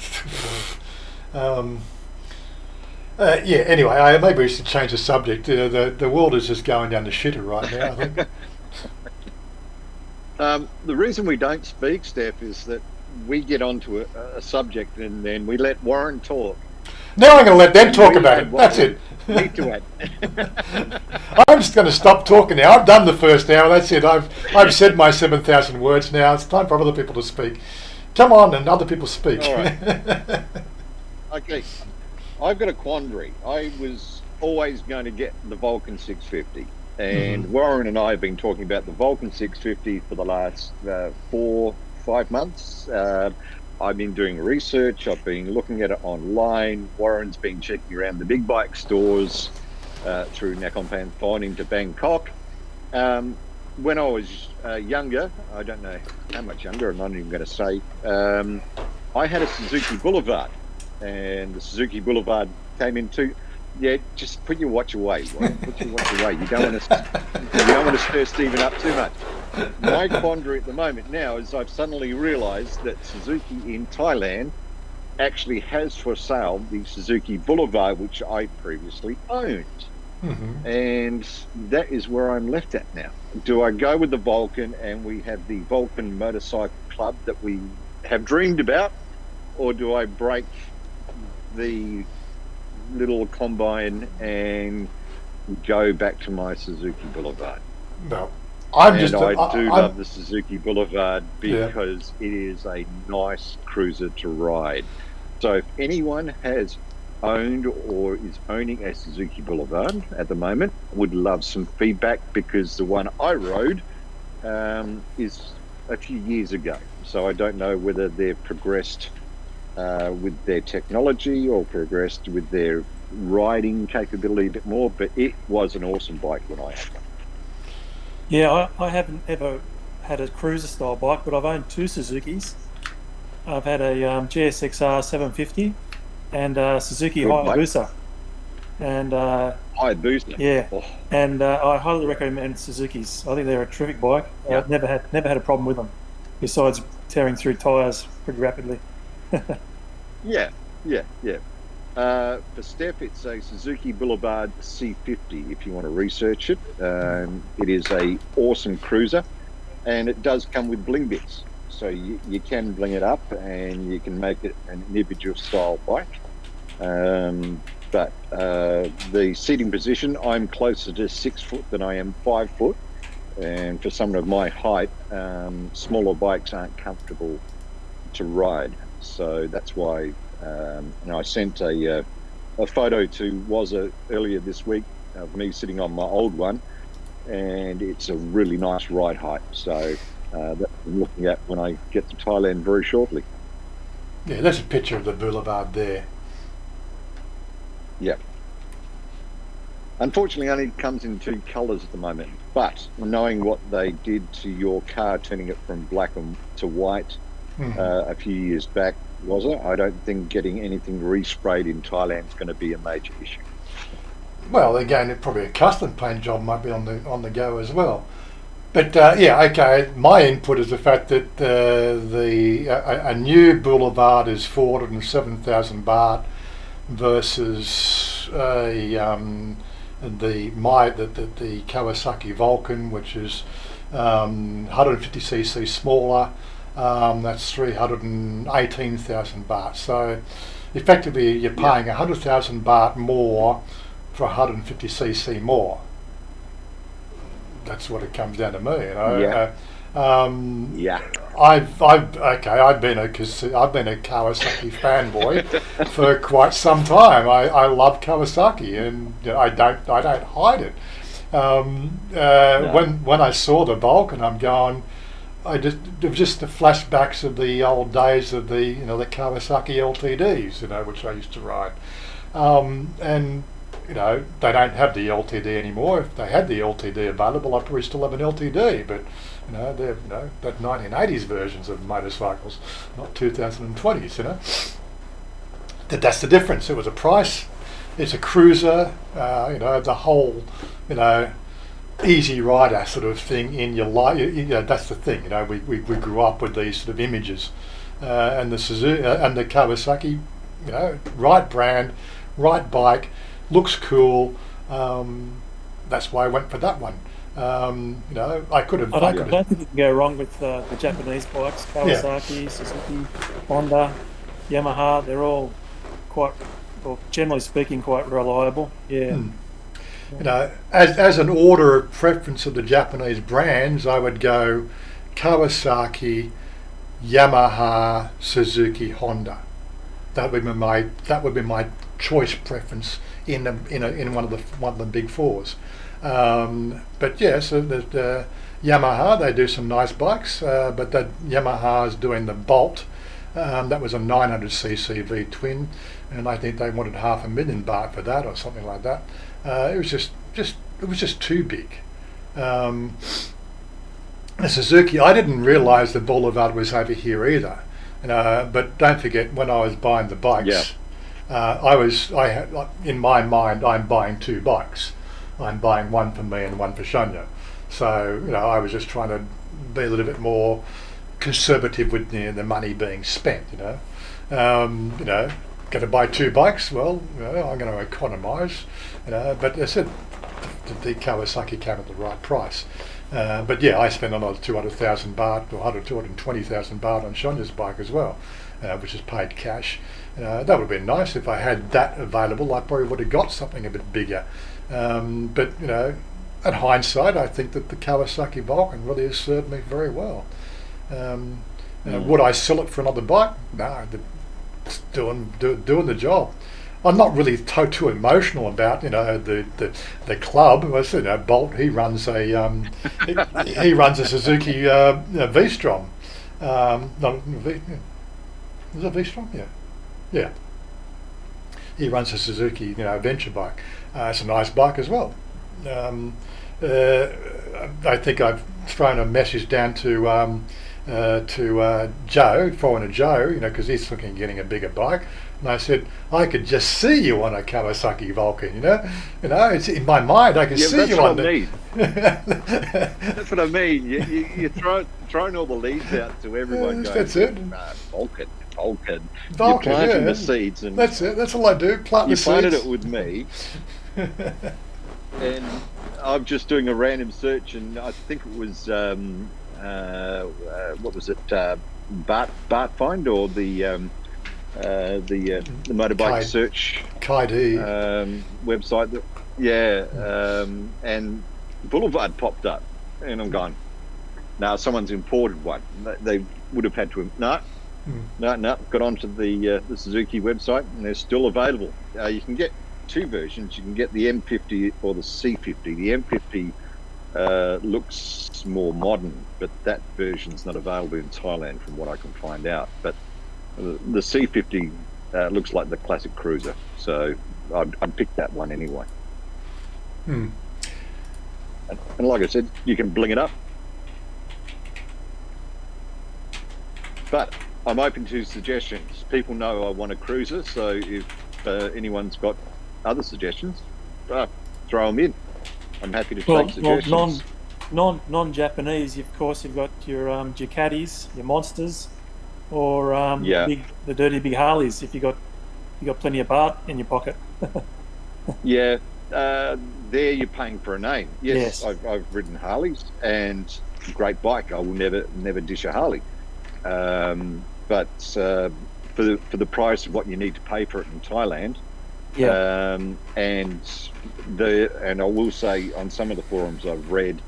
Yeah. Anyway, maybe we should change the subject. The world is just going down the shitter right now, I think. The reason we don't speak, Steph, is that we get onto a subject and then we let Warren talk. Now I'm going to let them talk about it. That's it. Need to add. I'm just going to stop talking now. I've done the first hour. That's it. I've said my 7,000 words now. It's time for other people to speak. Come on, and other people speak. All right. Okay. I've got a quandary. I was always going to get the Vulcan 650. And Warren and I have been talking about the Vulcan 650 for the last 4-5 months. I've been doing research. I've been looking at it online. Warren's been checking around the big bike stores through Nakhon Phanom to Bangkok. When I was younger, I don't know how much younger, I'm not even going to say, I had a Suzuki Boulevard. And the Suzuki Boulevard came into... Yeah, just put your watch away. Warren. Put your watch away. You don't want to stir Stephen up too much. My quandary at the moment now is I've suddenly realised that Suzuki in Thailand actually has for sale the Suzuki Boulevard, which I previously owned. And that is where I'm left at now. Do I go with the Vulcan and we have the Vulcan Motorcycle Club that we have dreamed about, or do I break the little combine and go back to my Suzuki Boulevard. No, I'm And just. I do I'm- love the Suzuki Boulevard because it is a nice cruiser to ride. So if anyone has owned or is owning a Suzuki Boulevard at the moment, would love some feedback, because the one I rode is a few years ago. So I don't know whether they've progressed with their technology or progressed with their riding capability a bit more, but it was an awesome bike when I had one. Yeah, I haven't ever had a cruiser style bike, but I've owned two Suzukis. I've had a GSXR 750 and a Suzuki Good bike. Hayabusa. And Hayabusa. yeah, Oh, and I highly recommend Suzuki's. I think they're a terrific bike. Yeah. I've never had a problem with them, besides tearing through tyres pretty rapidly. yeah. For Steph, it's a Suzuki Boulevard C50 if you want to research it. It is a awesome cruiser, and it does come with bling bits. So you can bling it up and you can make it an individual style bike. But the seating position, I'm closer to 6 foot than I am 5 foot. And for someone of my height, smaller bikes aren't comfortable to ride. So that's why, and I sent a photo to Wazza earlier this week of me sitting on my old one, and it's a really nice ride height. So that's what I'm looking at when I get to Thailand very shortly. yeah, there's a picture of the Boulevard there. Yeah. Unfortunately, only comes in two colours at the moment. But knowing what they did to your car, turning it from black to white a few years back, was it? I don't think getting anything resprayed in Thailand is going to be a major issue. Well, again, it probably a custom paint job might be on the go as well. But yeah, okay. My input is the fact that a new Boulevard is 407,000 baht versus the Kawasaki Vulcan, which is 150cc smaller. That's 318,000 baht. So effectively, you're paying 100,000 baht more for 150cc more. That's what it comes down to me, you know. Yeah. I've been a Kawasaki fanboy for quite some time. I love Kawasaki, and you know, I don't hide it. When I saw the Vulcan, I'm going. It was just the flashbacks of the old days of the the Kawasaki LTDs, which I used to ride, and. They don't have the LTD anymore. If they had the LTD available, I'd probably still have an LTD. But they're that 1980s versions of motorcycles, not 2020s. That's the difference. It was a price. It's a cruiser. The whole easy rider sort of thing in your life. That's the thing. We grew up with these sort of images, and the Suzuki and the Kawasaki. Right brand, right bike. Looks cool. That's why I went for that one. I could have. I don't think you can go wrong with the Japanese bikes. Kawasaki, Suzuki, Honda, Yamaha. They're all generally speaking, quite reliable. Yeah. As an order of preference of the Japanese brands, I would go Kawasaki, Yamaha, Suzuki, Honda. That would be my choice preference in one of the big fours. But yeah, so the Yamaha, they do some nice bikes, but that Yamaha is doing the Bolt. That was a 900cc V twin, and I think they wanted 500,000 baht for that or something like that. It was just too big. The Suzuki, I didn't realise the Boulevard was over here either. But don't forget, when I was buying the bikes, in my mind, I'm buying two bikes. I'm buying one for me and one for Chanya. So I was just trying to be a little bit more conservative with the money being spent. Going to buy two bikes. Well, I'm going to economise. But I said the Kawasaki came at the right price. But yeah, I spent another 200,000 baht or 220,000 baht on Chanya's bike as well. which is paid cash. That would have been nice if I had that available. I probably would have got something a bit bigger. But at hindsight, I think that the Kawasaki Vulcan really has served me very well. Would I sell it for another bike? No, it's doing the job. I'm not really too emotional about the club. I said, Bolt, he runs a he runs a Suzuki V-Strom. No, is it V-Strom? Yeah. He runs a Suzuki venture bike. It's a nice bike as well. I think I've thrown a message down to Joe, foreigner Joe, because he's looking at getting a bigger bike. And I said, I could just see you on a Kawasaki Vulcan, it's in my mind. I can see you on the. That's what I mean. You're throwing all the leads out to everyone. That's it. Vulcan. You're Vulcan, planting the seeds, and that's it. That's all I do. Plant the seeds. You planted it with me, and I'm just doing a random search, and I think it was what was it? Bart Find or the motorbike search Kai-D website. And Boulevard popped up, and I'm going, now someone's imported one. They would have had to. No. Got onto the Suzuki website, and they're still available. You can get two versions. You can get the M50 or the C50. The M50 looks more modern, but that version's not available in Thailand from what I can find out. But the C50 looks like the classic cruiser, so I'd pick that one anyway. And like I said, you can bling it up. But I'm open to suggestions. People know I want a cruiser, so if anyone's got other suggestions, throw them in. I'm happy to take suggestions. Non-Japanese, of course, you've got your Ducatis, your Monsters, or the dirty big Harleys. If you got plenty of baht in your pocket. There you're paying for a name. Yes. I've ridden Harleys, and great bike. I will never dish a Harley. But for the price of what you need to pay for it in Thailand, and I will say on some of the forums I've read,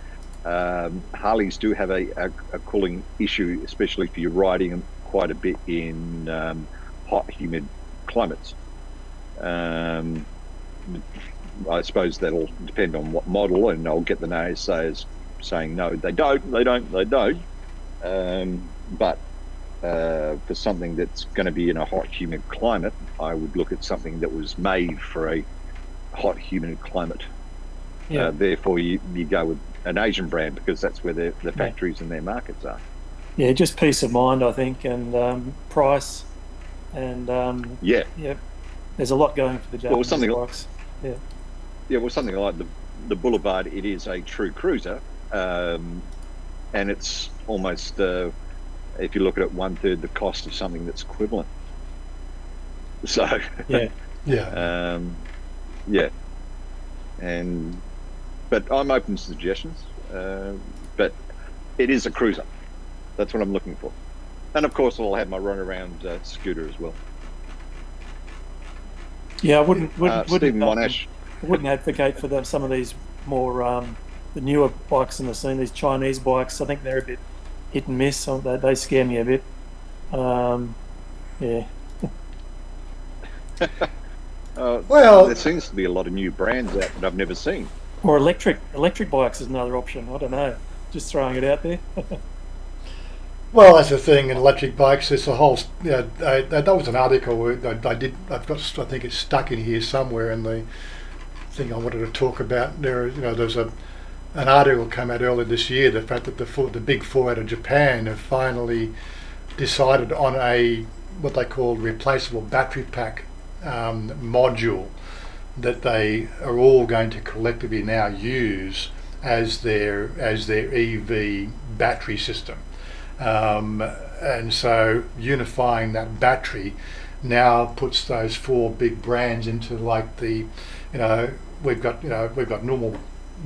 Harleys do have a cooling issue, especially if you're riding them quite a bit in hot, humid climates. I suppose that'll depend on what model, and I'll get the naysayers saying no, they don't. But for something that's going to be in a hot, humid climate, I would look at something that was made for a hot, humid climate. Therefore, you go with an Asian brand, because that's where their factories and their markets are. Yeah, just peace of mind, I think, and price, and there's a lot going for the Japanese bikes. Something like the Boulevard, it is a true cruiser, and it's almost, if you look at it, 1/3 the cost of something that's equivalent. So but I'm open to suggestions. But it is a cruiser. That's what I'm looking for. And of course, I'll have my run around scooter as well. Yeah, I wouldn't advocate for some of these more the newer bikes in the scene. These Chinese bikes, I think they're a bit hit and miss. They scare me a bit. There seems to be a lot of new brands out that I've never seen. Or electric bikes is another option. I don't know. Just throwing it out there. Well, that's the thing in electric bikes. It's a whole. That was an article I did. I think it's stuck in here somewhere in the thing I wanted to talk about. There's an article came out earlier this year. The fact that the big four out of Japan have finally decided on what they call replaceable battery pack module that they are all going to collectively now use as their EV battery system. And so unifying that battery now puts those four big brands into like we've got normal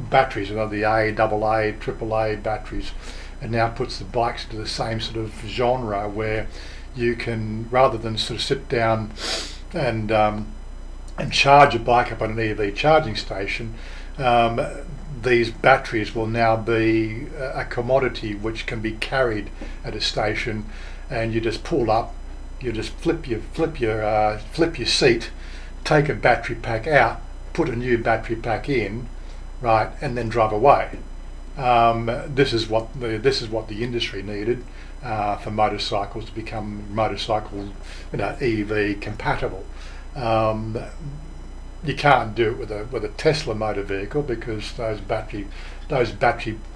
batteries, the A, AA, AAA batteries, and now puts the bikes into the same sort of genre where you can, rather than sort of sit down and charge a bike up at an EV charging station, these batteries will now be a commodity which can be carried at a station, and you just pull up, you just flip your seat, take a battery pack out, put a new battery pack in, right, and then drive away. This is what the industry needed for motorcycles to become EV compatible. You can't do it with a Tesla motor vehicle, because those battery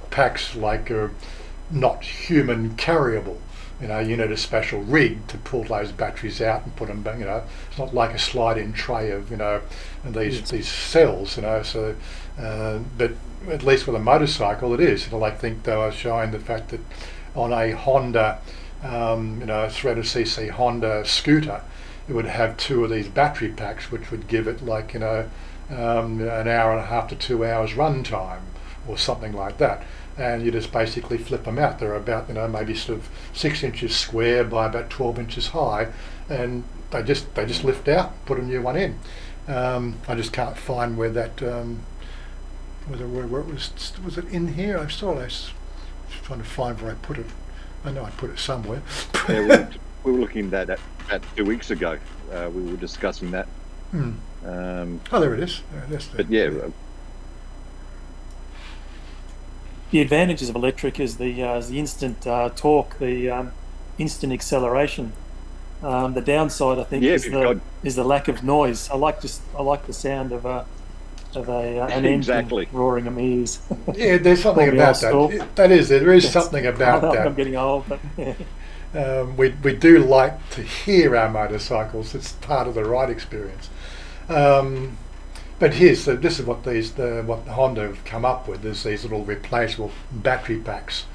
packs are not human carryable. You need a special rig to pull those batteries out and put them back. It's not like a slide-in tray of these cells. So, but at least with a motorcycle, it is. I think they were showing the fact that on a Honda, 300cc Honda scooter, it would have 2 of these battery packs, which would give it an hour and a half to 2 hours run time or something like that. And you just basically flip them out. They're about maybe sort of 6 inches square by about 12 inches high, and they just lift out, put a new one in. I just can't find where that where it was it in here? I was trying to find where I put it. I know I put it somewhere. Yeah, we were looking at that 2 weeks ago. We were discussing that. Oh, there it is. But yeah. The advantages of electric is the instant torque, the instant acceleration. The downside, I think, is the lack of noise. I like the sound of an Exactly. engine roaring in my ears. Yeah, there's something about that. There is something about that. I'm getting old, but yeah. We do like to hear our motorcycles. It's part of the ride experience. But this is what what Honda have come up with. There's these little replaceable battery packs.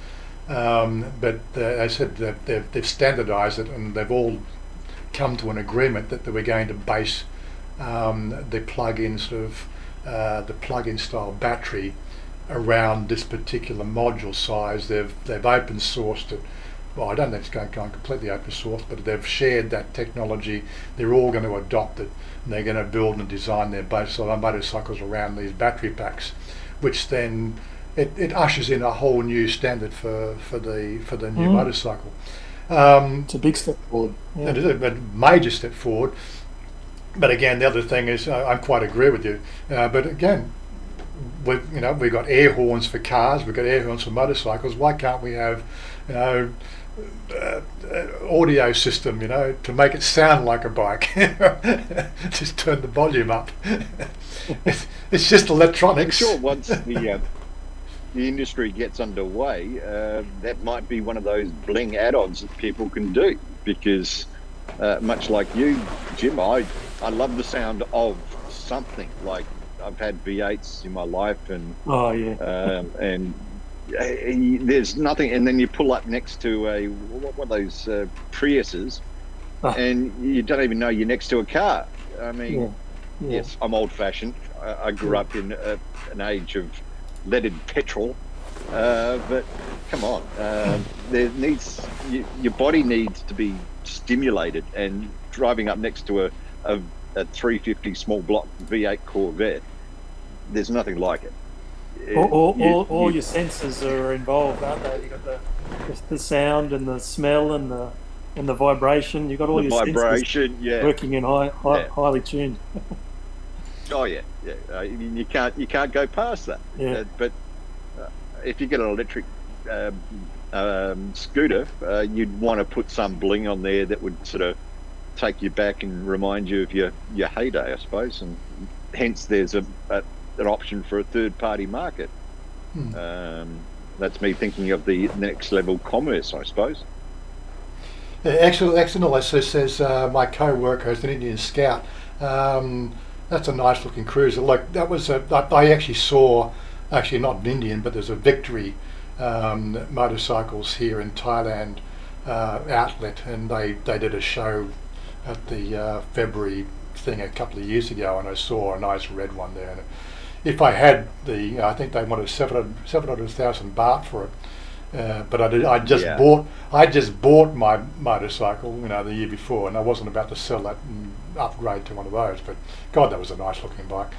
But they said they've standardised it, and they've all come to an agreement that they were going to base the plug-in style battery around this particular module size. They've open sourced it. Well, I don't think it's going completely open source, but they've shared that technology. They're all going to adopt it, and they're going to build and design their motorcycles around these battery packs, which then it ushers in a whole new standard for the new motorcycle. It's a big step forward. Yeah. It is a major step forward. But again, the other thing is, I quite agree with you. But again, we've got air horns for cars, we've got air horns for motorcycles. Why can't we have audio system, to make it sound like a bike? Just turn the volume up. It's just electronics. I'm sure once the industry gets underway, that might be one of those bling add-ons that people can do, because much like you, Jim, I love the sound of something. Like, I've had V8s in my life, and and there's nothing, and then you pull up next to one of those Priuses, and you don't even know you're next to a car. I mean, yes, I'm old-fashioned. I grew up in an age of leaded petrol, but come on, your body needs to be stimulated, and driving up next to a 350 small block V8 Corvette, there's nothing like it. All your senses are involved, aren't they? You've got the sound and the smell and the vibration. You've got all your vibration, senses working in highly tuned. Oh yeah. You can't go past that. Yeah. But if you get an electric scooter, you'd want to put some bling on there that would sort of take you back and remind you of your heyday, I suppose, and hence there's an option for a third-party market. That's me thinking of the next level commerce, I suppose. Yeah, Excellent also says my co-worker is an Indian Scout. That's a nice looking cruiser. Like, that was I actually saw, not an Indian, but there's a Victory motorcycles here in Thailand outlet, and they did a show at the February thing a couple of years ago, and I saw a nice red one there. And if I had I think they wanted 700,000 baht for it. But I just bought my motorcycle, the year before, and I wasn't about to sell that and upgrade to one of those. But God, that was a nice looking bike.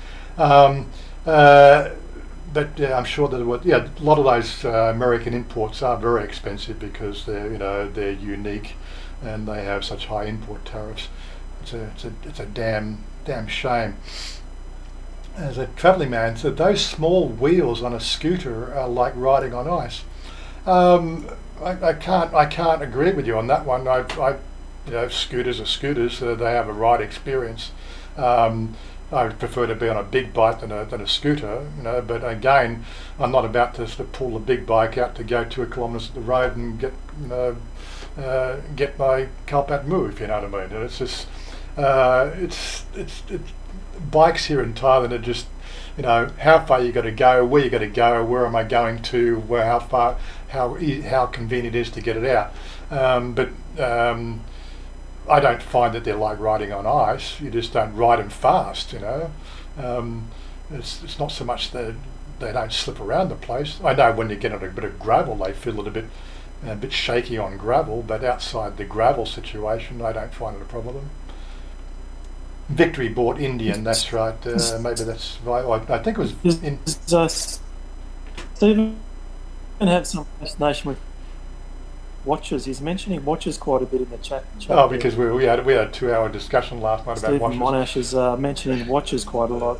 But I'm sure that a lot of those American imports are very expensive because they're unique, and they have such high import tariffs. It's a damn shame. As a travelling man, so those small wheels on a scooter are like riding on ice. I can't agree with you on that one. Scooters are scooters, so they have a ride experience. I would prefer to be on a big bike than a scooter, But again, I'm not about to sort of pull the big bike out to go 2 kilometres up the road and get my Kalpat move. You know what I mean? It's just it's bikes here in Thailand are just how far you got to go, where you got to go, where am I going to, how far, how convenient it is to get it out. But I don't find that they're like riding on ice. You just don't ride them fast, It's not so much that they don't slip around the place. I know when you get on a bit of gravel, they feel a bit shaky on gravel, but outside the gravel situation, I don't find it a problem. Victory bought Indian, that's right. Maybe that's right. I think it was in. Stephen had some fascination with watches. He's mentioning watches quite a bit in the chat. Oh, because we had a 2-hour discussion last night about watches. Monash is mentioning watches quite a lot.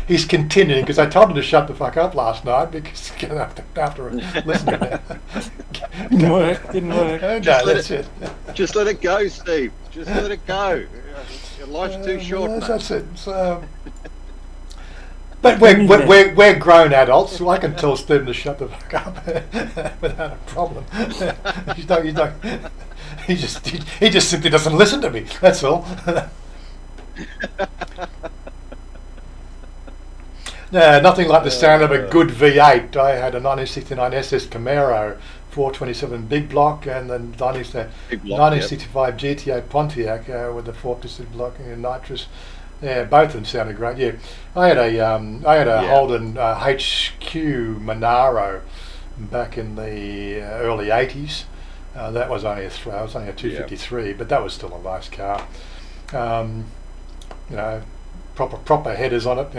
He's continuing because I told him to shut the fuck up last night because after listening to that. Didn't work. No, that's it. Just let it go, Steve. Just let it go. Your life's too short. That's it. But we're grown adults, so I can tell Stephen to shut the fuck up without a problem. He just simply doesn't listen to me. That's all. No, nothing like the sound of a good V8. I had a 1969 SS Camaro 427 big block and the 1965 GTO Pontiac with the 4-piston block and nitrous. Yeah, both of them sounded great. Yeah, I had a Holden HQ Monaro back in the early '80s. That was only a 253, but that was still a nice car. Proper headers on it.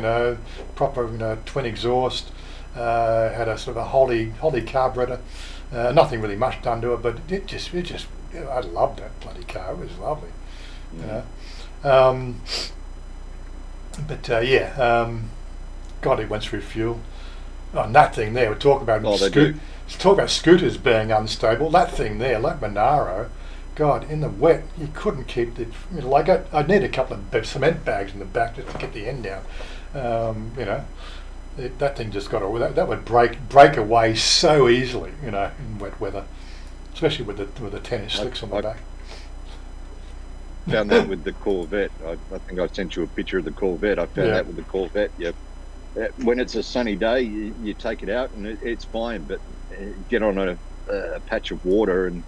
Proper twin exhaust. Had a sort of a Holly carburetor. Nothing really much done to it, but it just I loved that bloody car. It was lovely. God, it went through fuel. On that thing there, we talk about scooters being unstable. That thing there, that Monaro, God, in the wet, you couldn't keep the. I'd need a couple of cement bags in the back just to get the end down. That thing just got that would break away so easily, in wet weather, especially with the 10-inch slicks on the back. Found that with the Corvette. I think I sent you a picture of the Corvette. I found that with the Corvette. Yep. When it's a sunny day, you take it out and it's fine. But get on a patch of water and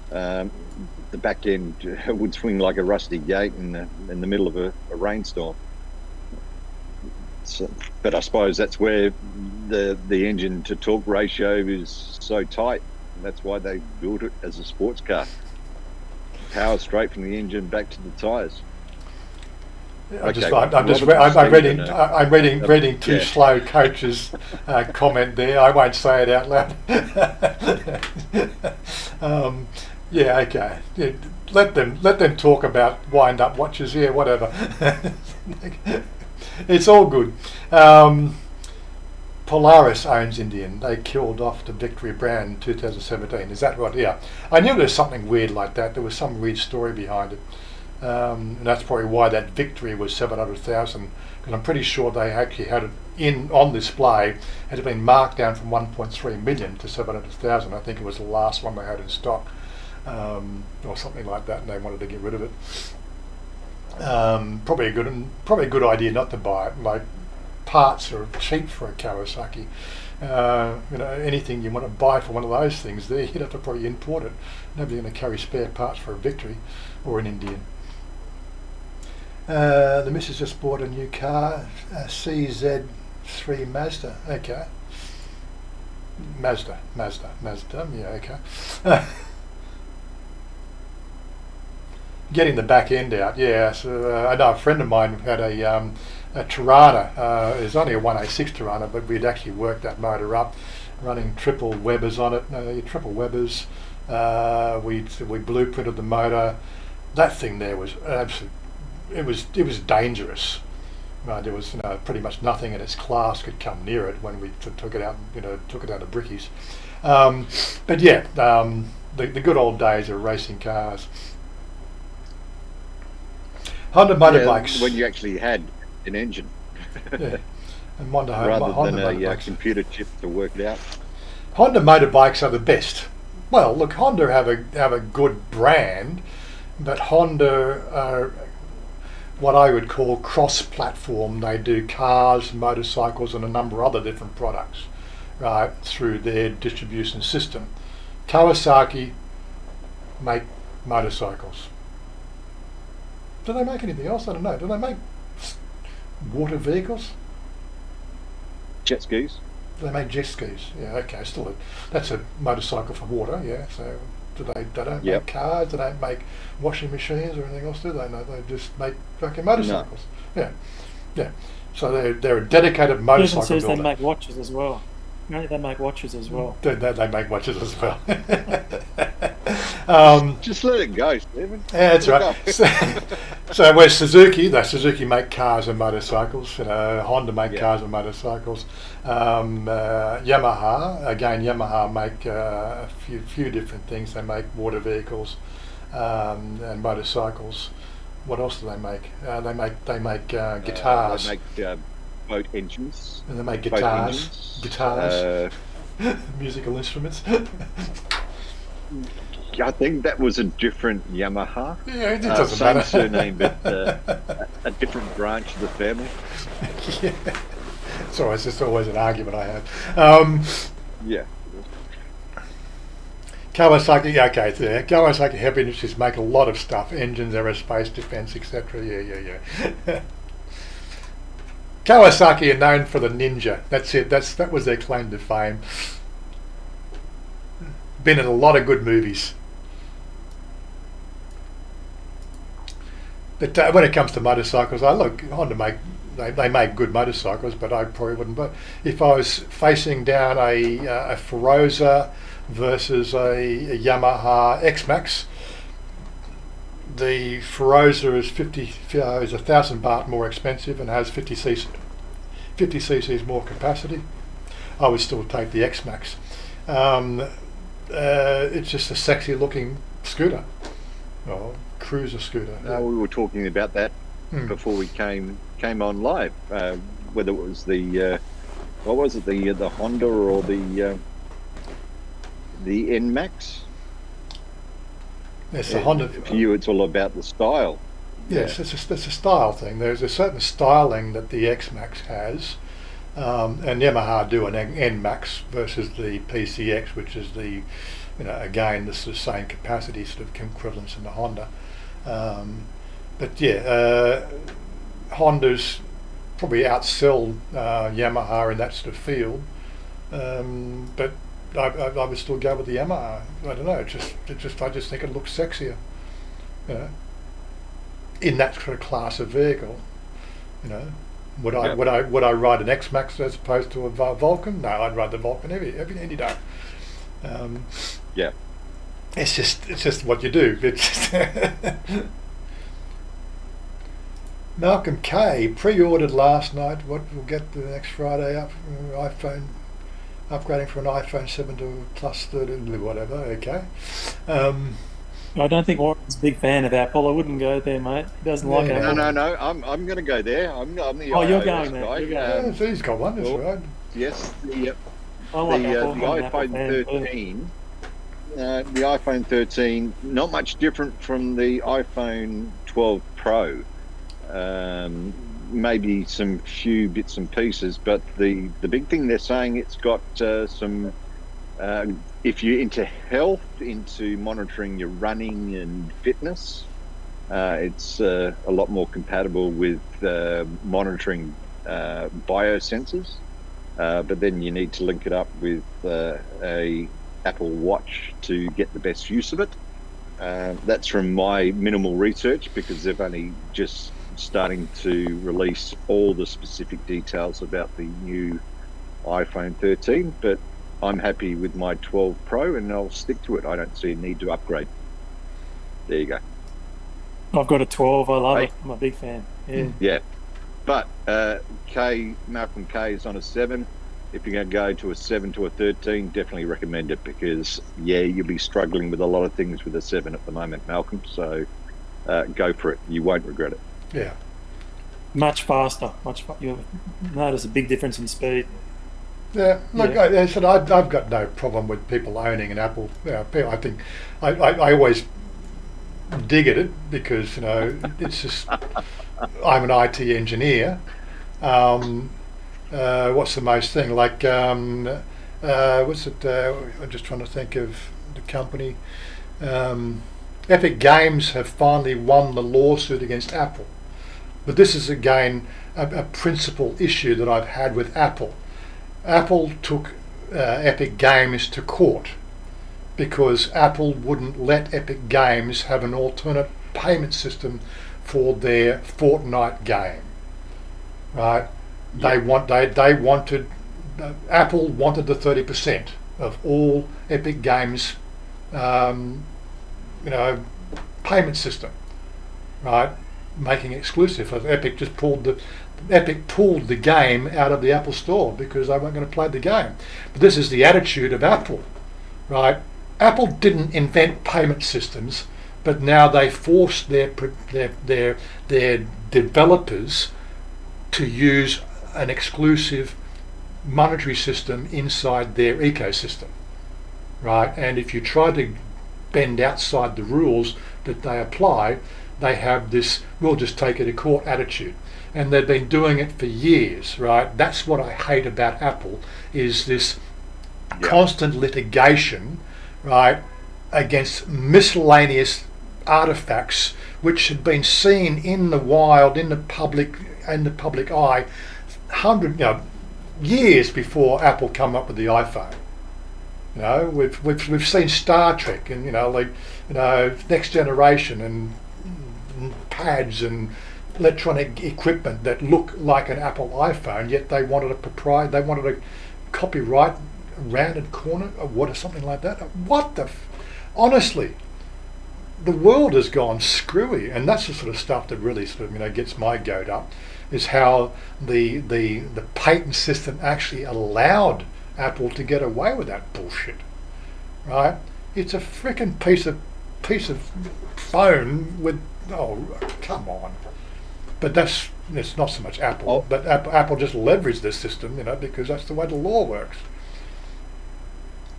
the back end would swing like a rusty gate in the middle of a rainstorm. So, but I suppose that's where the engine to torque ratio is so tight. And that's why they built it as a sports car. Power straight from the engine back to the tyres. I'm reading too slow coach's comment there. I won't say it out loud. Okay. Yeah, let them talk about wind up watches. Yeah, whatever. It's all good. Polaris owns Indian. They killed off the Victory brand in 2017. Is that right? Yeah. I knew there was something weird like that. There was some weird story behind it. And that's probably why that Victory was 700,000. Because I'm pretty sure they actually had it on display. It had been marked down from 1.3 million to 700,000. I think it was the last one they had in stock, or something like that, and they wanted to get rid of it. Probably a good idea not to buy it. Like, parts are cheap for a Kawasaki. Anything you want to buy for one of those things there, you'd have to probably import it. Nobody's going to carry spare parts for a Victory or an Indian. The missus just bought a new car, a CZ3 Mazda. Okay. Mazda. Yeah, okay. Getting the back end out, yeah. So I know a friend of mine had a Tirana. It was only a 186 Tirana, but we'd actually worked that motor up, running triple Webers on it. Triple Webers. We blueprinted the motor. That thing there was absolute. It was dangerous. There was pretty much nothing in its class could come near it when we took it out. Took it out of brickies. But yeah, the good old days of racing cars. Honda motorbikes. When you actually had an engine. Yeah. And Honda rather than a motorbikes. computer chip to work it out. Honda motorbikes are the best. Well, look, Honda have a good brand, but Honda are what I would call cross-platform. They do cars, motorcycles, and a number of other different products, right, through their distribution system. Kawasaki make motorcycles. Do they make anything else? I don't know. Do they make water vehicles? Jet skis. They make jet skis. Yeah, okay. That's a motorcycle for water. Yeah. So they don't make cars. They don't make washing machines or anything else, do they? No, they just make fucking motorcycles. No. Yeah. So they're a dedicated motorcycle says builder. they make watches as well. No, they make watches as well. They make watches as well. Just let it go, Stephen. Yeah, that's right. So whereas Suzuki make cars and motorcycles. Honda make cars and motorcycles. Yamaha make a few different things. They make water vehicles and motorcycles. What else do they make? They make guitars. They make boat engines. And they make guitars. Musical instruments. I think that was a different Yamaha. Yeah, it doesn't matter. Same surname, but a different branch of the family. Yeah. It's just always an argument I have. Yeah. Kawasaki, okay, it's there. Kawasaki Heavy Industries make a lot of stuff, engines, aerospace, defence, etc. Yeah. Kawasaki are known for the Ninja. That's it. That was their claim to fame. Been in a lot of good movies. But when it comes to motorcycles, Honda they make good motorcycles, but I probably wouldn't. But if I was facing down a Feroza versus a Yamaha X-Max, the Feroza is 1,000 baht more expensive and has 50 cc's more capacity. I would still take the X-Max. It's just a sexy looking scooter, or cruiser scooter. We were talking about that before we came on live. Whether it was the what was it, the Honda or the NMAX? Yes, the Honda. For you, it's all about the style. Yes, it's a style thing. There's a certain styling that the X-Max has, and Yamaha do an NMAX versus the PCX, which is the, again, this is the same capacity sort of equivalence in the Honda. But yeah, Honda's probably outsell Yamaha in that sort of field, but I would still go with the Yamaha. I don't know. I just think it looks sexier, in that sort of class of vehicle. Would I ride an X-Max as opposed to a Vulcan? No, I'd ride the Vulcan any day. Yeah. It's just what you do. It's Malcolm K pre-ordered last night. What we'll get the next Friday up? iPhone, upgrading from an iPhone 7 to a plus 13, whatever. Okay. I don't think Warren's a big fan of Apple. I wouldn't go there, mate. He doesn't like Apple. No. I'm going to go there. I'm the you're iOS going there. guy. You're going. So he's got one. That's right. Yes, I like Apple. the I'm an Apple iPhone fan. 13. The iPhone 13, not much different from the iPhone 12 Pro. Maybe some few bits and pieces, but the big thing they're saying, it's got some. If you're into health, into monitoring your running and fitness, it's a lot more compatible with monitoring biosensors. but then you need to link it up with a Apple Watch to get the best use of it. That's from my minimal research, because they've only just starting to release all the specific details about the new iPhone 13, but I'm happy with my 12 Pro and I'll stick to it. I don't see a need to upgrade. There you go. I've got a 12. I love Hey. it. I'm a big fan. Yeah. Yeah. But Malcolm K is on a 7. If you're going to go to a 7 to a 13, definitely recommend it, because, yeah, you'll be struggling with a lot of things with a 7 at the moment, Malcolm. So go for it. You won't regret it. Yeah. Much faster. You'll notice a big difference in speed. Yeah, look, Yeah. I said I've got no problem with people owning an Apple. I think I always dig at it because it's just I'm an IT engineer. What's the most thing like? What's it? I'm just trying to think of the company. Epic Games have finally won the lawsuit against Apple, but this is again a principal issue that I've had with Apple. Apple took Epic Games to court because Apple wouldn't let Epic Games have an alternate payment system for their Fortnite game. Right? They wanted Apple wanted the 30% of all Epic Games, payment system. Right? Making it exclusive. Epic pulled the game out of the Apple Store because they weren't going to play the game. But this is the attitude of Apple, right? Apple didn't invent payment systems, but now they force their developers to use an exclusive monetary system inside their ecosystem, right? And if you try to bend outside the rules that they apply, they have this "we'll just take it to court" attitude. And they've been doing it for years, right? That's what I hate about Apple, is this constant litigation, right, against miscellaneous artifacts which had been seen in the wild, in the public eye, years before Apple come up with the iPhone. We've seen Star Trek and Next Generation and pads and electronic equipment that look like an Apple iPhone, yet they wanted a copyright rounded corner or something like that. Honestly, the world has gone screwy, and that's the sort of stuff that really gets my goat up, is how the patent system actually allowed Apple to get away with that bullshit. Right? It's a freaking piece of phone with come on. But it's not so much Apple, but Apple just leveraged this system, because that's the way the law works.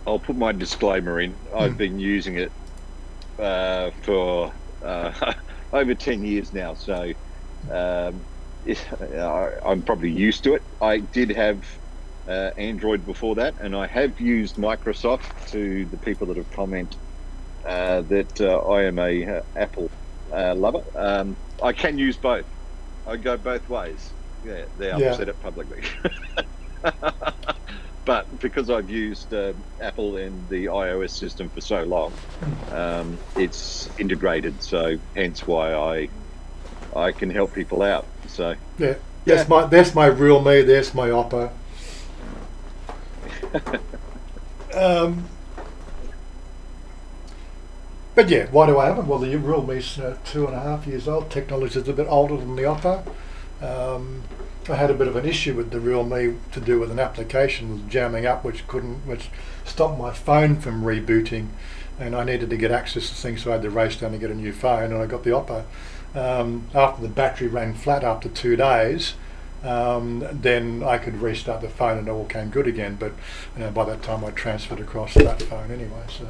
I'll put my disclaimer in. I've been using it for over 10 years now, so I'm probably used to it. I did have Android before that, and I have used Microsoft. To the people that have commented that I am a Apple lover, I can use both. I go both ways. Yeah, I've said it publicly. But because I've used Apple and the iOS system for so long, it's integrated. So hence why I can help people out. So that's my real me. There's my Oppo. But yeah, why do I have it? Well, the real me's 2.5 years old. Technology is a bit older than the Oppo. I had a bit of an issue with the Realme to do with an application was jamming up, which stopped my phone from rebooting, and I needed to get access to things, so I had to race down to get a new phone, and I got the Oppo. After the battery ran flat after 2 days, then I could restart the phone and it all came good again. But by that time I transferred across to that phone anyway. So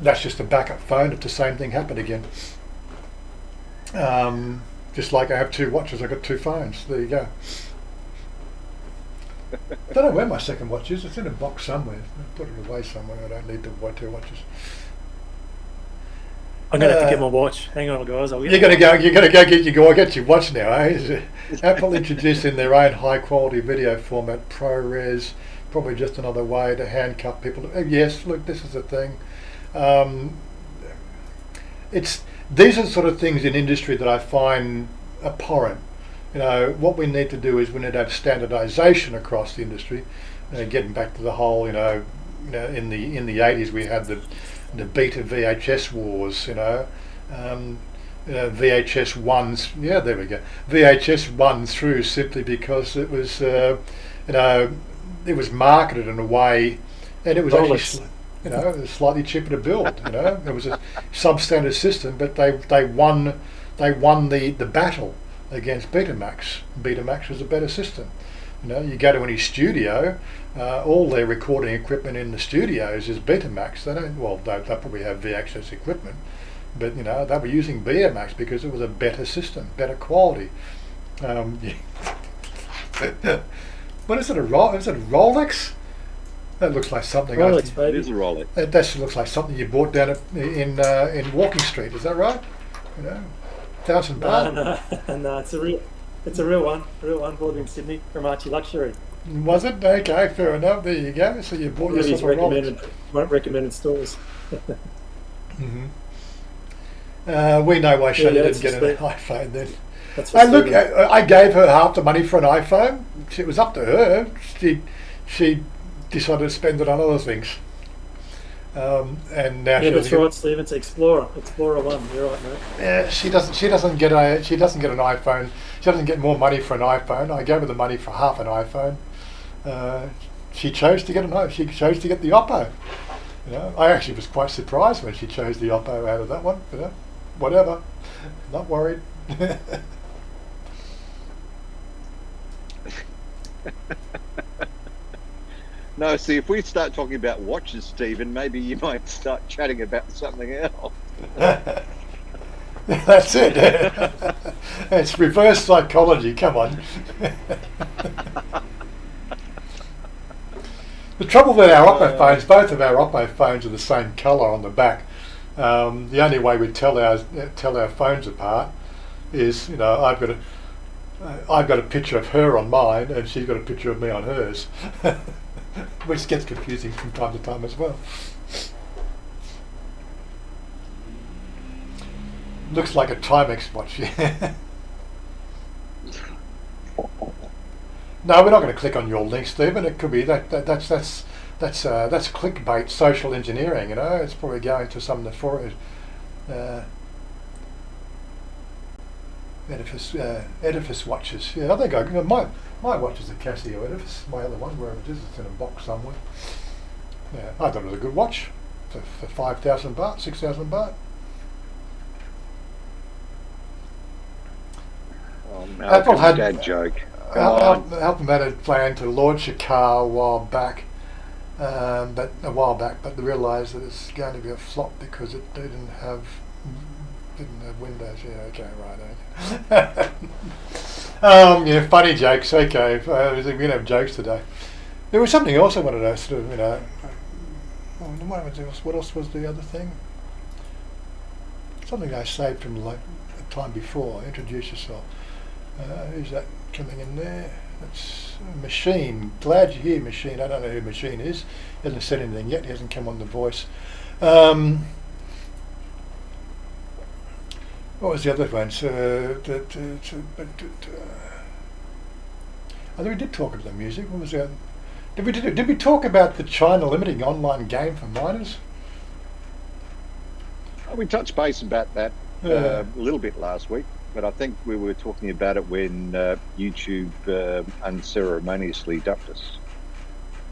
that's just a backup phone if the same thing happened again. Just like I have 2 watches, I've got 2 phones. There you go. I don't know where my second watch is. It's in a box somewhere. I put it away somewhere. I don't need to buy 2 watches. I'm going to have to get my watch. Hang on, guys. You're going to go get your watch now, eh? Apple introducing their own high quality video format, ProRes. Probably just another way to handcuff people. Yes, look, this is the thing. These are the sort of things in industry that I find abhorrent. What we need to do is we need to have standardization across the industry. Getting back to the whole, in the 80s we had the beta VHS wars. VHS ones. Yeah, there we go. VHS one through simply because it was, it was marketed in a way, and it was actually, it was slightly cheaper to build. It was a substandard system, but they won the battle against Betamax. Betamax was a better system. You go to any studio, all their recording equipment in the studios is Betamax. They probably have VHS equipment, but they were using Betamax because it was a better system, better quality. What is it? Is it a Rolex? That looks like something. Rolex, baby. It is a Rolex. That looks like something you bought down in Walking Street. Is that right? $1,000. No, it's a real one. Bought in Sydney from Archie Luxury. Was it? Okay, fair enough. There you go. So you bought yourself a Rolex. Recommended stores. We know why Chanya didn't get an iPhone then. Look, I gave her half the money for an iPhone. It was up to her. She decided to spend it on other things. And now that's right, Steve. It's Explorer 1. You're right, mate. Yeah, she doesn't get an iPhone. She doesn't get more money for an iPhone. I gave her the money for half an iPhone. She chose to get She chose to get the Oppo. I actually was quite surprised when she chose the Oppo out of that one. Whatever. Not worried. No, see, if we start talking about watches, Stephen, maybe you might start chatting about something else. That's it. It's reverse psychology. Come on. The trouble with our Oppo phones, both of our Oppo phones are the same colour on the back. The only way we tell our phones apart is, I've got a picture of her on mine, and she's got a picture of me on hers, which gets confusing from time to time as well. Looks like a Timex watch. No, we're not going to click on your link, Stephen. It could be that's clickbait, social engineering. It's probably going to some of the Edifice watches. Yeah, I think my watch is a Casio Edifice. My other one, wherever it is, it's in a box somewhere. Yeah, I thought it was a good watch for 5,000 baht, 6,000 baht. Apple had a joke. Apple had a plan to launch a car a while back, but they realised that it's going to be a flop because it didn't have Windows. Yeah, okay, right. Yeah, funny jokes. Okay, we're going to have jokes today. There was something else I wanted to sort of, what else was the other thing? Something I saved from the time before. Introduce yourself. Who's that coming in there? That's Machine. Glad you're here, Machine. I don't know who Machine is. He hasn't said anything yet. He hasn't come on the voice. What was the other one? I think we did talk about the music. What was the other? Did we talk about the China limiting online game for minors? We touched base about that a little bit last week, but I think we were talking about it when YouTube unceremoniously dumped us.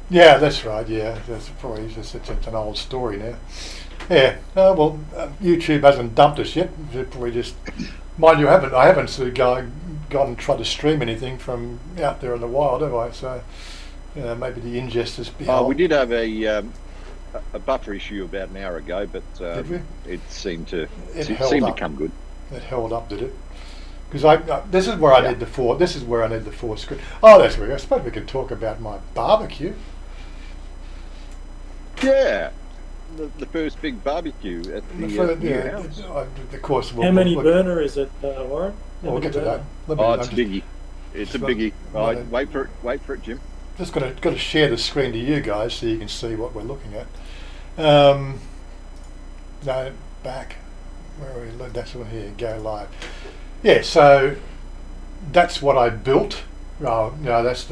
Yeah, that's right. Yeah, that's probably it's an old story now. Yeah. YouTube hasn't dumped us yet. Probably just, mind you, I haven't sort of gone and tried to stream anything from out there in the wild, have I? So, maybe the ingest is behind. We did have a buffer issue about an hour ago, but it seemed to come good. It held up, did it? Because this is where I need the four. This is where I need the four screen. Oh, that's where I suppose we can talk about my barbecue. Yeah. the first big barbecue at the new house. Of course. How many burner is it, Warren? We'll get to that. It's a biggie. It's a biggie. Wait for it, Jim. Just got to share the screen to you guys so you can see what we're looking at. No, back. Where are we? That's one here. Go live. Yeah. So that's what I built. That's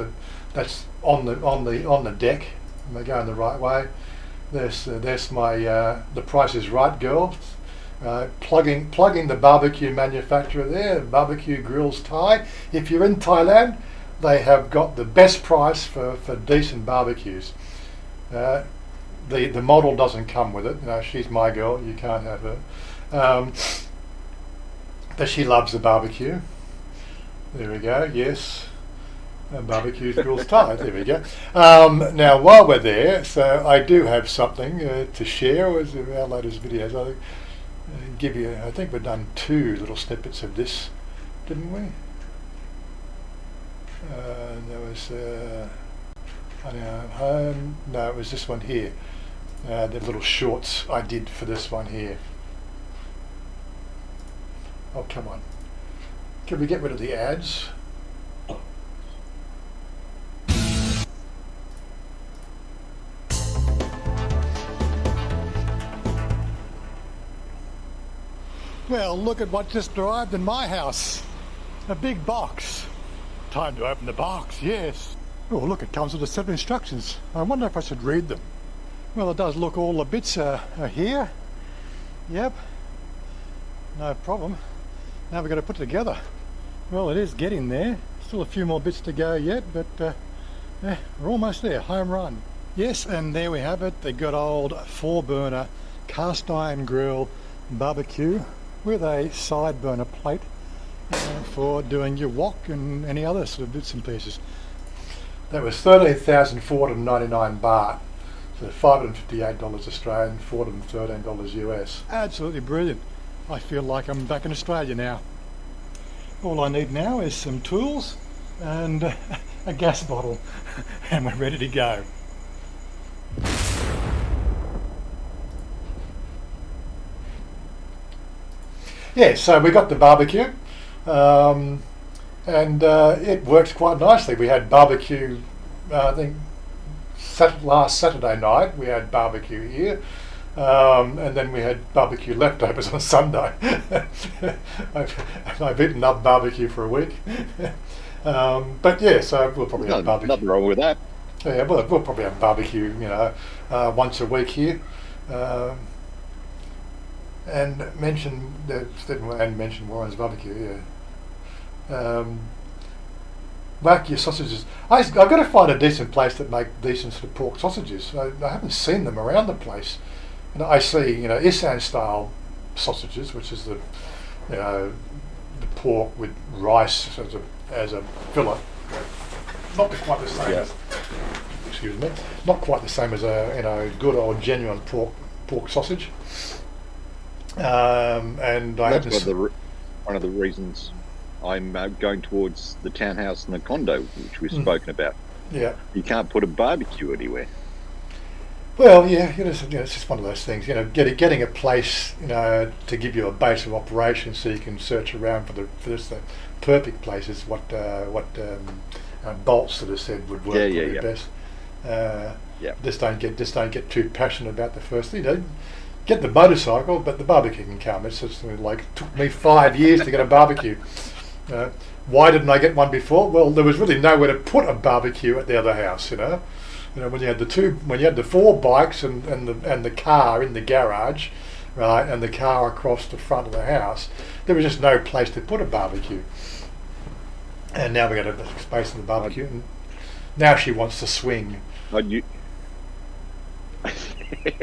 on the deck. Am I going the right way? There's my The Price is Right girl. Plugging the barbecue manufacturer there, Barbecue Grills Thai. If you're in Thailand, they have got the best price for decent barbecues. The model doesn't come with it. She's my girl. You can't have her. But she loves the barbecue. There we go. Yes. Barbecue Grills Thai. There we go. Now, while we're there, so I do have something to share with our latest videos. I'll give you. I think we've done 2 little snippets of this, didn't we? There was home. No, it was this one here. The little shorts I did for this one here. Oh, come on. Can we get rid of the ads? Well, look at what just arrived in my house. A big box. Time to open the box, yes. Oh, look, it comes with a set of instructions. I wonder if I should read them. Well, it does look all the bits are here. Yep. No problem. Now we've got to put it together. Well, it is getting there. Still a few more bits to go yet, but we're almost there. Home run. Yes, and there we have it. The good old 4-burner cast iron grill barbecue with a side burner plate for doing your wok and any other sort of bits and pieces. That was 13,499 baht, so $558 Australian, $413 US. Absolutely brilliant. I feel like I'm back in Australia now. All I need now is some tools and a gas bottle, and we're ready to go. Yeah, so we got the barbecue, and it works quite nicely. We had barbecue, I think, last Saturday night we had barbecue here, and then we had barbecue leftovers on Sunday. I've eaten up barbecue for a week. But yeah, so we'll probably have barbecue. Nothing wrong with that. Yeah, we'll probably have barbecue, once a week here. And mention Warren's barbecue, yeah. Wagyu sausages. I've got to find a decent place that make decent sort of pork sausages. I haven't seen them around the place. I see, Isan style sausages, which is the pork with rice as a fillet. Not quite the same. Yeah. Excuse me. Not quite the same as a good old genuine pork sausage. And that's one of the reasons I'm going towards the townhouse and the condo, which we've spoken about. Yeah, you can't put a barbecue anywhere. Well, yeah, it's just one of those things. Getting a place, to give you a base of operation, so you can search around for the perfect place is what Bolt sort of said would work best. Just don't get too passionate about the first thing. Get the motorcycle, but the barbecue can come. It's just like it took me 5 years to get a barbecue. Why didn't I get one before? Well, there was really nowhere to put a barbecue at the other house. When you had the 4 bikes and the car in the garage, right, and the car across the front of the house, there was just no place to put a barbecue. And now we got a space in the barbecue. And now she wants to swing. Look, you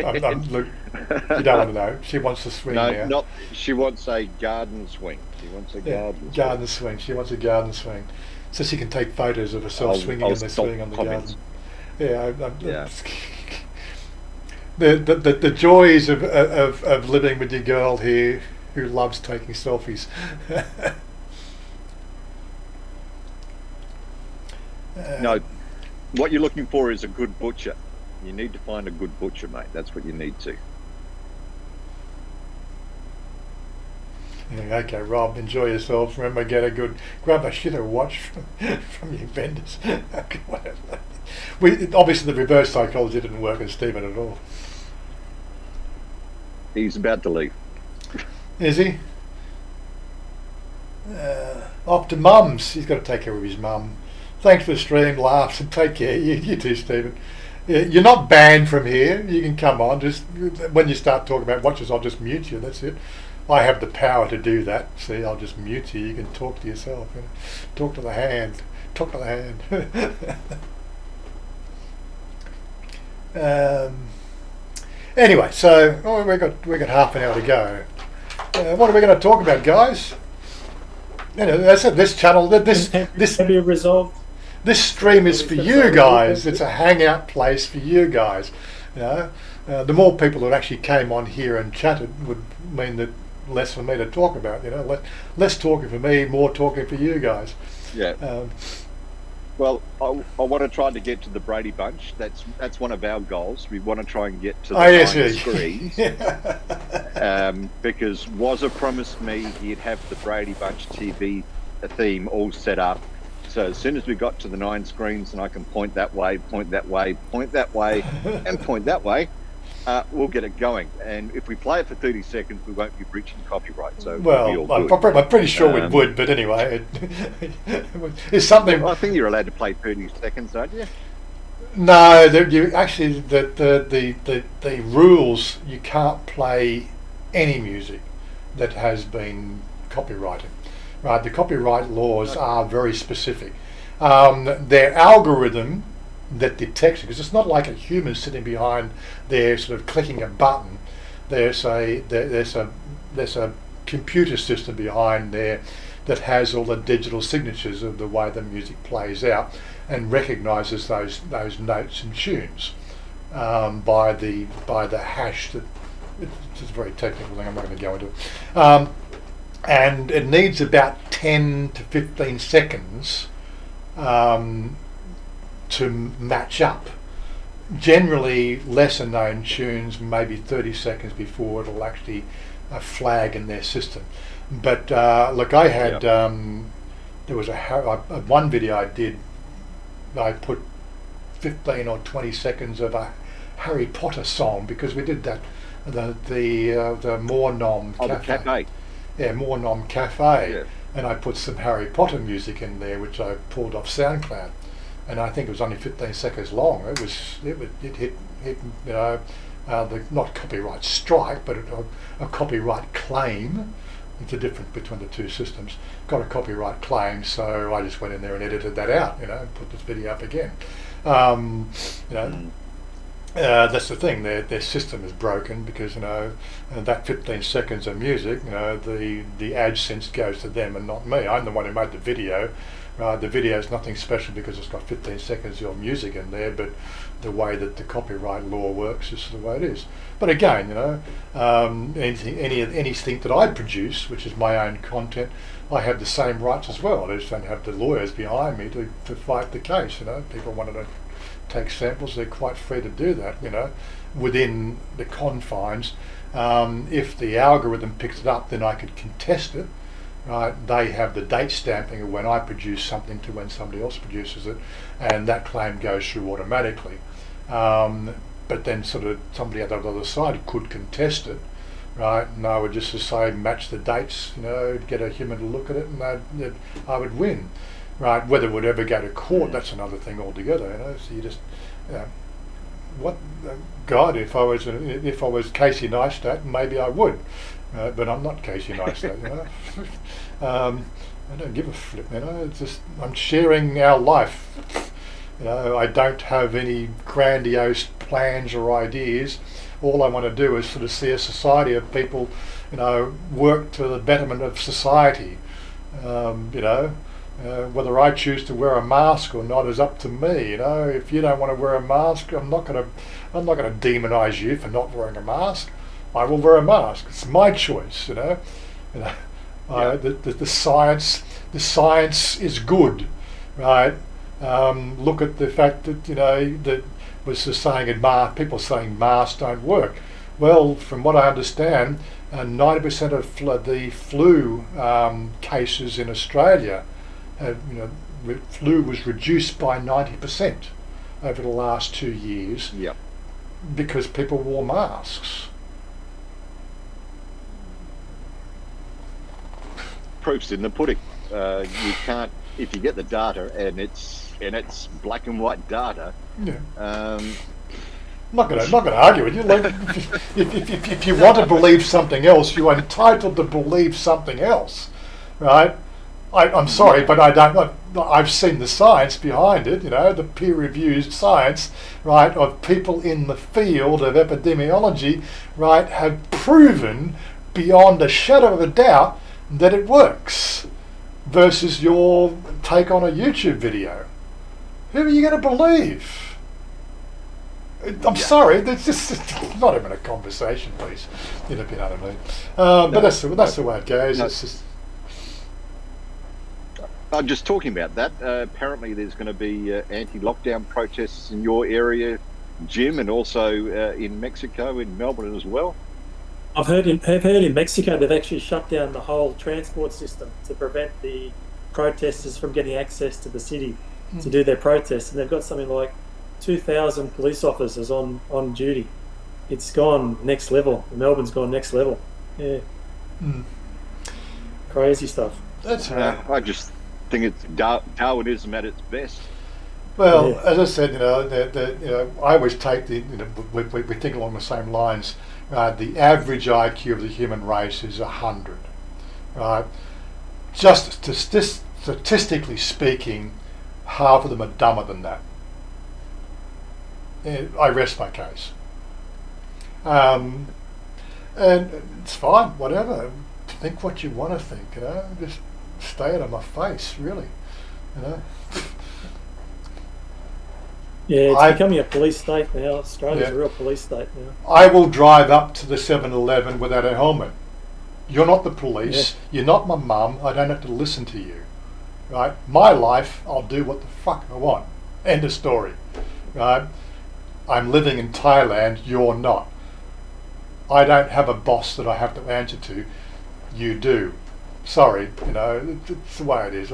don't want to know. She wants to swing now. She wants a garden swing. She wants a garden swing. She wants a garden swing, so she can take photos of herself swinging and swinging on the garden. Yeah. The joys of living with your girl here, who loves taking selfies. No, what you're looking for is a good butcher. You need to find a good butcher, mate. That's what you need to. Yeah, okay, Rob, enjoy yourself. Remember, grab a shitter watch from your vendors. Obviously the reverse psychology didn't work on Stephen at all. He's about to leave. Is he? Off to Mum's. He's got to take care of his mum. Thanks for the stream, laughs, and take care. You too, Stephen. You're not banned from here. You can come on. Just when you start talking about watches, I'll just mute you. That's it. I have the power to do that. See, I'll just mute you. You can talk to yourself. You know? Talk to the hand. Talk to the hand. Anyway, so we got half an hour to go. What are we going to talk about, guys? You know, that's it. This channel, this maybe resolved. This stream is for you guys. It's a hangout place for you guys. You know, the more people that actually came on here and chatted would mean that less for me to talk about. You know, less talking for me, more talking for you guys. Yeah. Well, I want to try to get to the Brady Bunch. That's one of our goals. We want to try and get to the 9 screens. Because Wazza promised me he'd have the Brady Bunch TV theme all set up. So as soon as we got to the 9 screens and I can point that way, point that way, point that way, and point that way, we'll get it going. And if we play it for 30 seconds, we won't be breaching copyright. So well, I'm pretty sure we would, but anyway, it's something. Well, I think you're allowed to play 30 seconds, aren't you? No, you actually the rules, you can't play any music that has been copyrighted. Right, the copyright laws are very specific. Their algorithm that detects it, because it's not like a human sitting behind there sort of clicking a button. There's a computer system behind there that has all the digital signatures of the way the music plays out and recognises those notes and tunes by the hash. That it's a very technical thing. I'm not going to go into it. And it needs about 10 to 15 seconds to match up. Generally, lesser known tunes, maybe 30 seconds before it'll actually flag in their system. But look, I had there was one video I did. I put 15 or 20 seconds of a Harry Potter song because we did that. The More Nom Cafe. Yeah, More Nom Cafe. Yeah. And I put some Harry Potter music in there, which I pulled off SoundCloud, and I think it was only 15 seconds long. It hit you know, the not copyright strike, but a copyright claim. It's a difference between the two systems. Got a copyright claim, so I just went in there and edited that out. You know, and put this video up again. You know. That's the thing. Their system is broken because, you know, that 15 seconds of music, you know, the AdSense goes to them and not me. I'm the one who made the video. The video is nothing special because it's got 15 seconds of music in there, but the way that the copyright law works is the way it is. But again, you know, anything that I produce, which is my own content, I have the same rights as well. I just don't have the lawyers behind me to fight the case. You know, people wanted to take samples, they're quite free to do that, you know, within the confines. If the algorithm picks it up, then I could contest it, right? They have the date stamping of when I produce something to when somebody else produces it, and that claim goes through automatically. But then sort of somebody on the other side could contest it, right? And I would just say match the dates, you know, get a human to look at it, and I would win. Right, whether it would ever go to court, that's another thing altogether. You know, so you just, God, if I was Casey Neistat, maybe I would, but I'm not Casey Neistat. You know, I don't give a flip. You know, it's just I'm sharing our life. You know, I don't have any grandiose plans or ideas. All I want to do is sort of see a society of people, you know, work to the betterment of society. You know. Whether I choose to wear a mask or not is up to me. You know, if you don't want to wear a mask, I'm not going to demonise you for not wearing a mask. I will wear a mask. It's my choice. You know, the science is good, right? Look at the fact that that was just saying people saying masks don't work. Well, from what I understand, 90% of the flu cases in Australia, flu was reduced by 90% over the last 2 years. Yep. Because people wore masks. Proof's in the pudding. You can't, if you get the data and it's black and white data. Yeah. I'm not going to argue with you. Like, if you want to believe something else, you are entitled to believe something else, right? I'm sorry, but I don't. I've seen the science behind it. The peer-reviewed science, right, of people in the field of epidemiology, right, have proven beyond a shadow of a doubt that it works. Versus your take on a YouTube video. Who are you going to believe? I'm sorry, it's just not even a conversation, please. You know what I mean? But that's the way it goes. No. It's just. I'm just talking about that. Apparently, there's going to be anti-lockdown protests in your area, Jim, and also in Mexico, in Melbourne as well. I've heard in Mexico they've actually shut down the whole transport system to prevent the protesters from getting access to the city to do their protests, and they've got something like 2,000 police officers on duty. It's gone next level. Melbourne's gone next level. Yeah. Crazy stuff. That's right. I just think it's Darwinism at its best. Well, Yeah. as I said, I always take we think along the same lines. The average IQ of the human race is 100, right? Just statistically speaking, half of them are dumber than that. I rest my case. And it's fine, whatever. Think what you want to think, Just stay out of my face, really, Yeah, it's becoming a police state now. Australia's a real police state now. I will drive up to the 7-Eleven without a helmet. You're not the police. Yeah. You're not my mum. I don't have to listen to you, right? My life, I'll do what the fuck I want. End of story, right? I'm living in Thailand. You're not. I don't have a boss that I have to answer to. You do. Sorry, it's the way it is.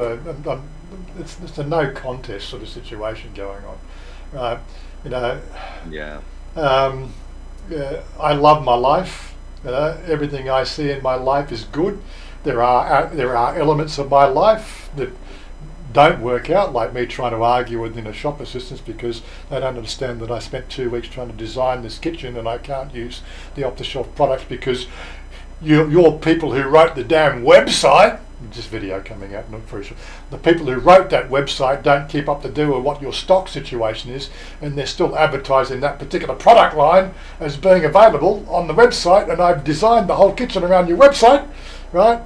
It's a no contest sort of situation going on. Right, Yeah. I love my life. Everything I see in my life is good. There are elements of my life that don't work out, like me trying to argue with shop assistants because they don't understand that I spent 2 weeks trying to design this kitchen and I can't use the off-the-shelf products because your people who wrote the damn website. Just video coming out, not very sure. The people who wrote that website don't keep up to do with what your stock situation is, and they're still advertising that particular product line as being available on the website, and I've designed the whole kitchen around your website, right?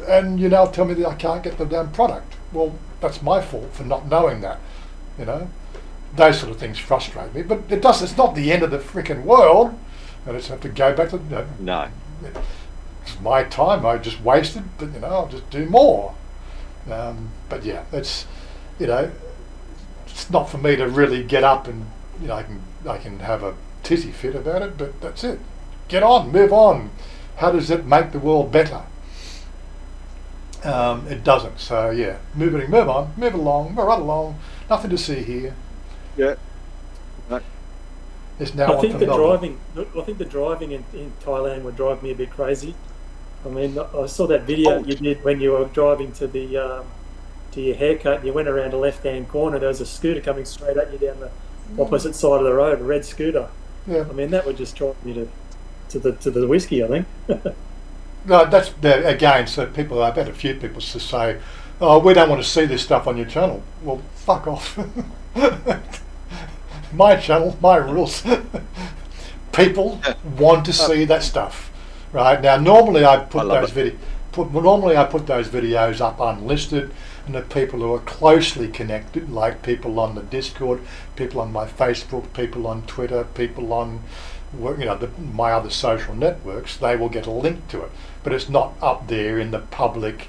And you now tell me that I can't get the damn product. Well, that's my fault for not knowing that, Those sort of things frustrate me, but it's not the end of the freaking world. I just have to go back to... No. It's my time I just wasted, but I'll just do more. But yeah, it's not for me to really get up and I can have a tizzy fit about it, but that's it. Get on, move on. How does it make the world better? It doesn't. So yeah, move on, move along, right along. Nothing to see here. Yeah. It's now I think the Melbourne. driving in Thailand would drive me a bit crazy. I mean, I saw that video you did when you were driving to your haircut and you went around the left-hand corner. There was a scooter coming straight at you down the opposite side of the road, a red scooter. Yeah. I mean, that would just drive me to the whiskey, I think. No, that's again. So I've had a few people to say, "Oh, we don't want to see this stuff on your channel." Well, fuck off. My channel, my rules. People want to see that stuff, right? Now, normally I put those videos up unlisted, and the people who are closely connected, like people on the Discord, people on my Facebook, people on Twitter, people on my other social networks, they will get a link to it. But it's not up there in the public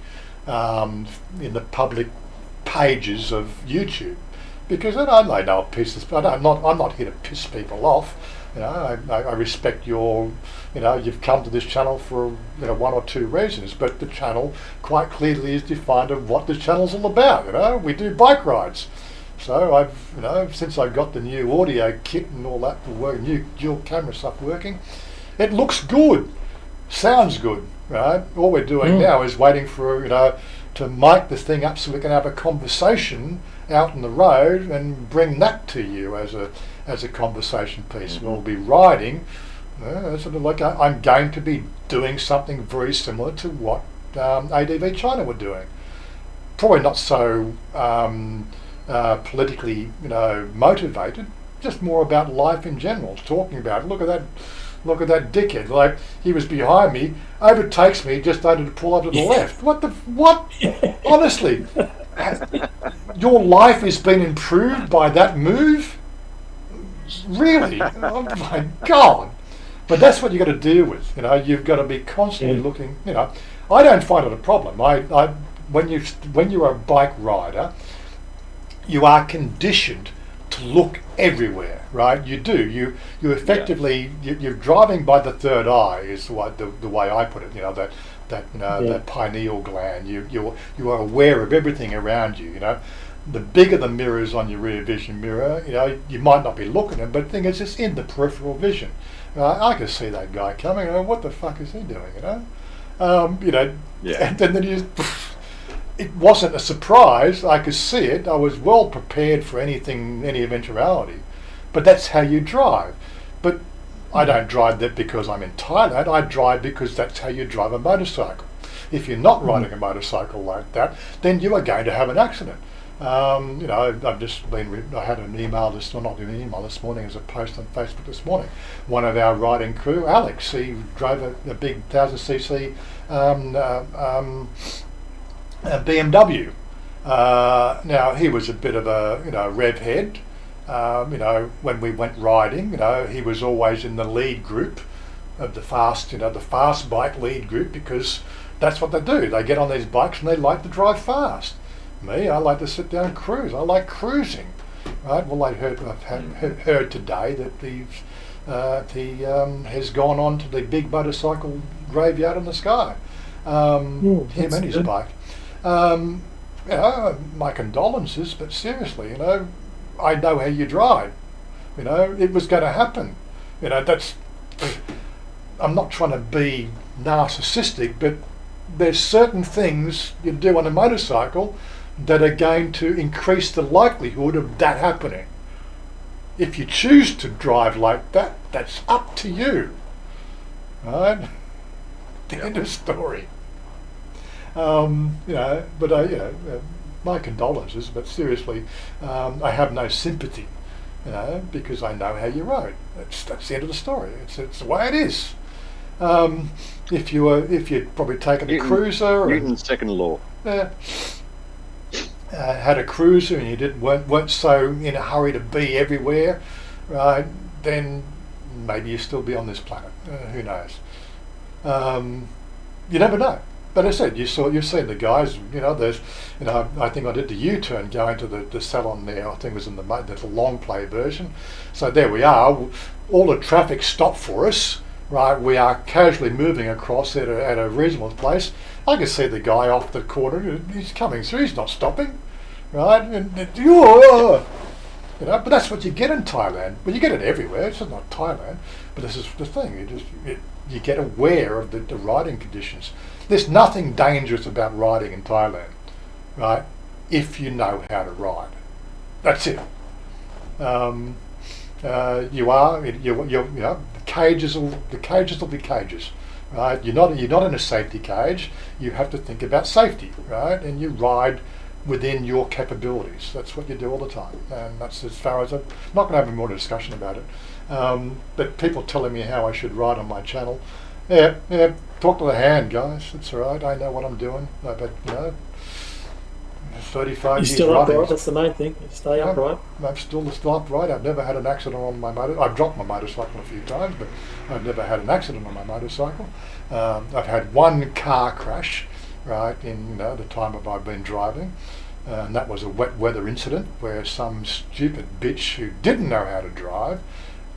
pages of YouTube, because I don't know pieces. I'm not here to piss people off. You know, I respect your, you know, you've come to this channel for, you know, one or two reasons, but the channel quite clearly is defined of what the channel's all about. You know, we do bike rides. So I've, you know, since I got the new audio kit and all that, new dual camera stuff working, it looks good, sounds good, right? All we're doing now is waiting for, you know, to mic this thing up so we can have a conversation out on the road and bring that to you as a conversation piece. We'll be riding, sort of like I'm going to be doing something very similar to what ADV China were doing. Probably not so politically, you know, motivated. Just more about life in general. Talking about, look at that dickhead. Like, he was behind me, overtakes me, just started to pull up to the left. What? Honestly, your life has been improved by that move? Really? Oh my God. But that's what you've got to deal with. You know, you've got to be constantly looking. You know, I don't find it a problem. When you're a bike rider, you are conditioned to look everywhere, right? You do. You effectively you're driving by the third eye is what the way I put it. You know, that pineal gland. You are aware of everything around you. You know, the bigger the mirrors on your rear vision mirror, you know, you might not be looking at them, but the thing is, it's in the peripheral vision. I can see that guy coming. What the fuck is he doing? You know, you know, and then you. It wasn't a surprise. I could see it. I was well prepared for any eventuality. But that's how you drive. But I don't drive that because I'm in Thailand. I drive because that's how you drive a motorcycle. If you're not riding a motorcycle like that, then you are going to have an accident. You know, I had an email this morning as a post on Facebook this morning. One of our riding crew, Alex, he drove a big 1000cc a BMW. Now, he was a bit of a, you know, rev head. You know, when we went riding, you know, he was always in the lead group of the fast bike lead group, because that's what they do. They get on these bikes and they like to drive fast. Me, I like to sit down and cruise. I like cruising, right? Well, I've heard today that he has gone on to the big motorcycle graveyard in the sky. Him and his bike. You know, my condolences, but seriously, you know, I know how you drive. You know, it was going to happen. You know, I'm not trying to be narcissistic, but there's certain things you do on a motorcycle that are going to increase the likelihood of that happening. If you choose to drive like that, that's up to you. Right? The end of story. You know, but my condolences, but seriously, I have no sympathy, you know, because I know how you rode. That's the end of the story. It's the way it is. If you'd probably taken a cruiser, Newton's second law. Had a cruiser and you weren't so in a hurry to be everywhere, right? Then maybe you'd still be on this planet. Who knows? You never know. But as I said, you've seen the guys. You know, there's, you know, I think I did the U-turn going to the salon there. I think it was in the long play version. So there we are. All the traffic stopped for us. Right, we are casually moving across at a reasonable place. I can see the guy off the corner. He's coming through. He's not stopping. Right, and you know, but that's what you get in Thailand. Well, you get it everywhere. It's just not Thailand, but this is the thing. You get aware of the riding conditions. There's nothing dangerous about riding in Thailand, right? If you know how to ride, that's it. You know, the cages will be cages, right? You're not in a safety cage. You have to think about safety, right? And you ride within your capabilities. That's what you do all the time, and that's as far as I'm not going to have any more discussion about it. But people telling me how I should ride on my channel, talk to the hand, guys. It's all right. I know what I'm doing. But you know, 35 years still riding. upright. That's the main thing. Stay upright. I'm still upright. I've never had an accident on my motor. I've dropped my motorcycle a few times, but I've never had an accident on my motorcycle. I've had one car crash, right, in the time I've been driving. And that was a wet weather incident where some stupid bitch who didn't know how to drive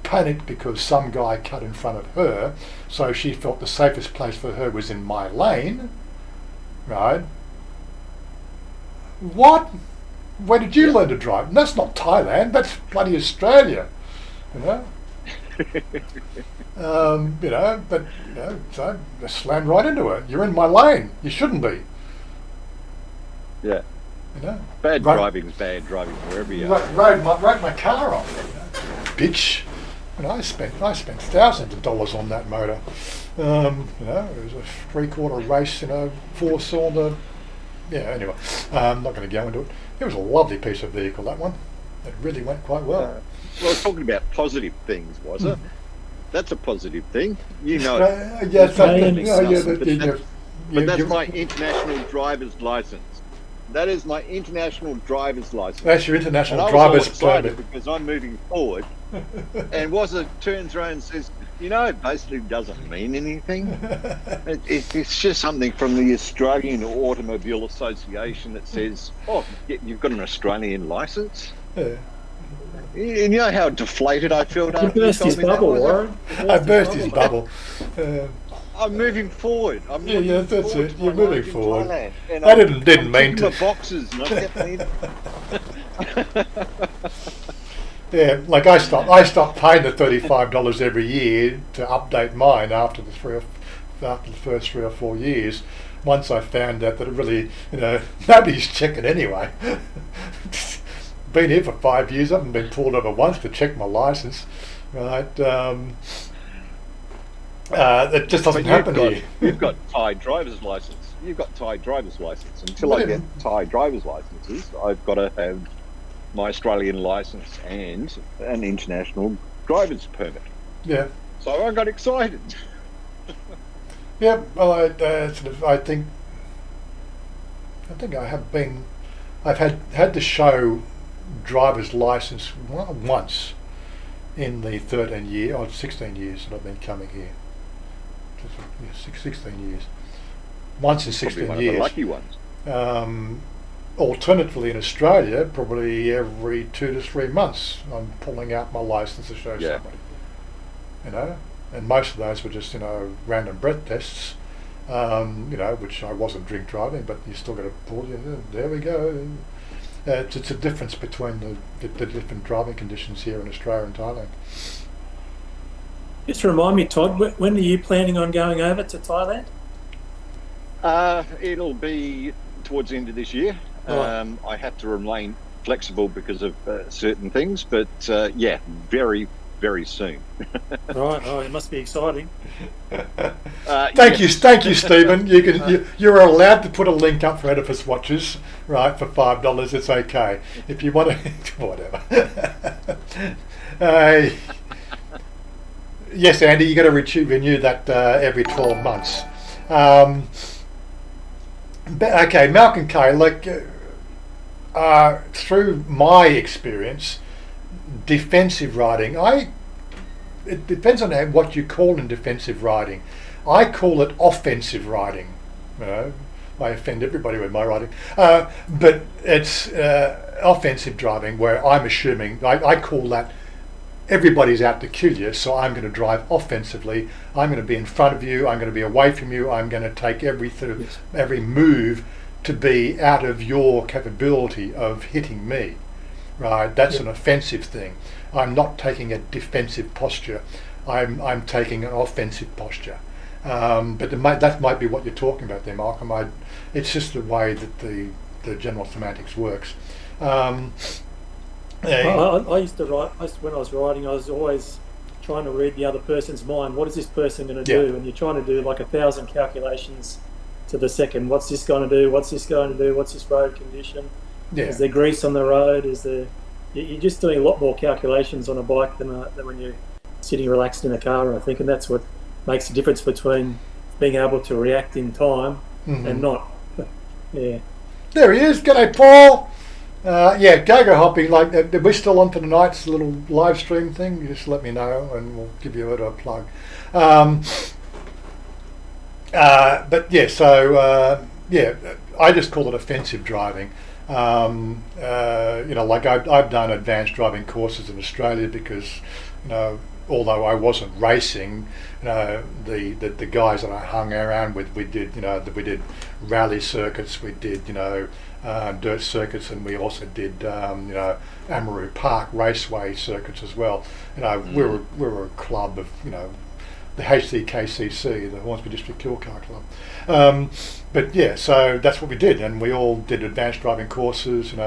panicked because some guy cut in front of her, so she felt the safest place for her was in my lane, right? What? Where did you learn to drive? That's not Thailand, that's bloody Australia, you know? So I slammed right into her. You're in my lane, you shouldn't be. Yeah. You know? Bad driving's bad driving wherever you are. Rode my car off, you know? Bitch. And I spent thousands of dollars on that motor. It was a 3/4 race, 4-cylinder. Yeah, anyway, I'm not going to go into it. It was a lovely piece of vehicle, that one. It really went quite well. Well, talking about positive things, Wazza. That's a positive thing. Yes, but that's my international driver's license. That is my international driver's license. That's your international and I was driver's all excited permit. because I'm moving forward. And Wazza turns around and says, it basically doesn't mean anything. It's just something from the Australian Automobile Association that says, you've got an Australian license. Yeah. You know how deflated I felt after You burst his bubble, Warren. I burst his bubble. I'm moving forward. That's it. You're moving forward. I didn't mean to. My boxes. And I kept Yeah, like I stopped paying the $35 every year to update mine after the first 3 or 4 years. Once I found out that it really, nobody's checking anyway. Been here for 5 years. I haven't been pulled over once to check my license. Right? It just doesn't happen here. You've got Thai driver's license. Until I get Thai driver's licenses, I've got to have my Australian license and an international driver's permit. Yeah. So I got excited. Yeah. Well, I think I've had to show driver's license once in the 16 years that I've been coming here. 16 years. Once in 16 Probably one years. Of the lucky ones. Alternatively, in Australia, probably every 2 to 3 months, I'm pulling out my license to show somebody. And most of those were just random breath tests. Which I wasn't drink driving, but you still got to pull. There we go. It's a difference between the different driving conditions here in Australia and Thailand. Just remind me, Todd, when are you planning on going over to Thailand? It'll be towards the end of this year. Right. I have to remain flexible because of certain things, but very, very soon. Right. Oh, it must be exciting. Thank you, Stephen. You're allowed to put a link up for Edifice watches, right? For $5, it's okay. If you want to, whatever. Yes, Andy, you got to renew that every 12 months. Okay, Malcolm K. Through my experience, defensive riding, it depends on what you call in defensive riding. I call it offensive riding. I offend everybody with my riding, but it's offensive driving where I'm assuming I call that everybody's out to kill you, so I'm going to drive offensively. I'm going to be in front of you. I'm going to be away from you. I'm going to take every move to be out of your capability of hitting me. Right? That's an offensive thing. I'm not taking a defensive posture. I'm taking an offensive posture. But that might be what you're talking about there, Malcolm. It's just the way that the general semantics works. I used to write. When I was writing, I was always trying to read the other person's mind. What is this person going to do? And you're trying to do like 1,000 calculations to the second. What's this going to do? What's this going to do? What's this road condition? Is there grease on the road? You're just doing a lot more calculations on a bike than when you're sitting relaxed in a car, I think, and that's what makes the difference between being able to react in time and not. Yeah. There he is. G'day, Paul. Go hopping. Are we still on for tonight's little live stream thing? You just let me know, and we'll give you a plug. I just call it offensive driving. Like I've done advanced driving courses in Australia because, although I wasn't racing, the guys that I hung around with, we did rally circuits, we did dirt circuits, and we also did Amaru Park raceway circuits as well. We were a club of the HCKCC, the Hornsby District Tour Car Club. But yeah, so that's what we did, and we all did advanced driving courses. We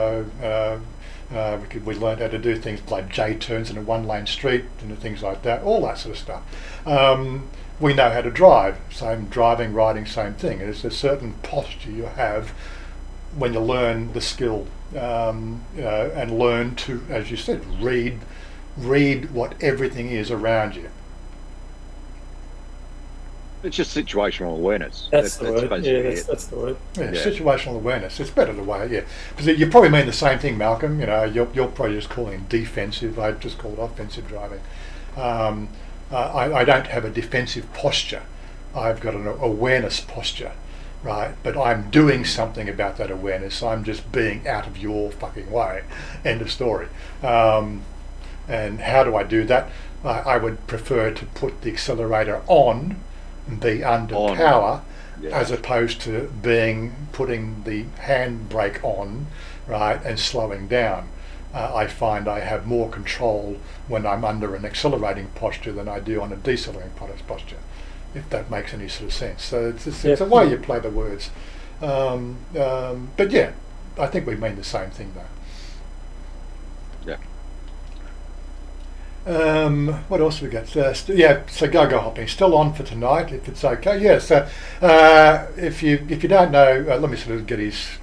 learned how to do things like J turns in a one-lane street and things like that, all that sort of stuff. We know how to drive, same driving, riding, same thing. There's a certain posture you have when you learn the skill, and learn to, as you said, read what everything is around you. It's just situational awareness. That's the word. basically Yeah, it. that's the word. Yeah, situational awareness. It's better the way, yeah. Because you probably mean the same thing, Malcolm. You're probably just calling it defensive. I just call it offensive driving. I don't have a defensive posture. I've got an awareness posture, right? But I'm doing something about that awareness. I'm just being out of your fucking way. End of story. And how do I do that? I would prefer to put the accelerator on and be under power, as opposed to putting the handbrake on, right, and slowing down. I find I have more control when I'm under an accelerating posture than I do on a decelerating posture, if that makes any sort of sense. So it's a way you play the words. But yeah, I think we mean the same thing though. Yeah. What else have we got? So go hopping still on for tonight, if it's okay. Yeah. So if you don't know, let me sort of get his.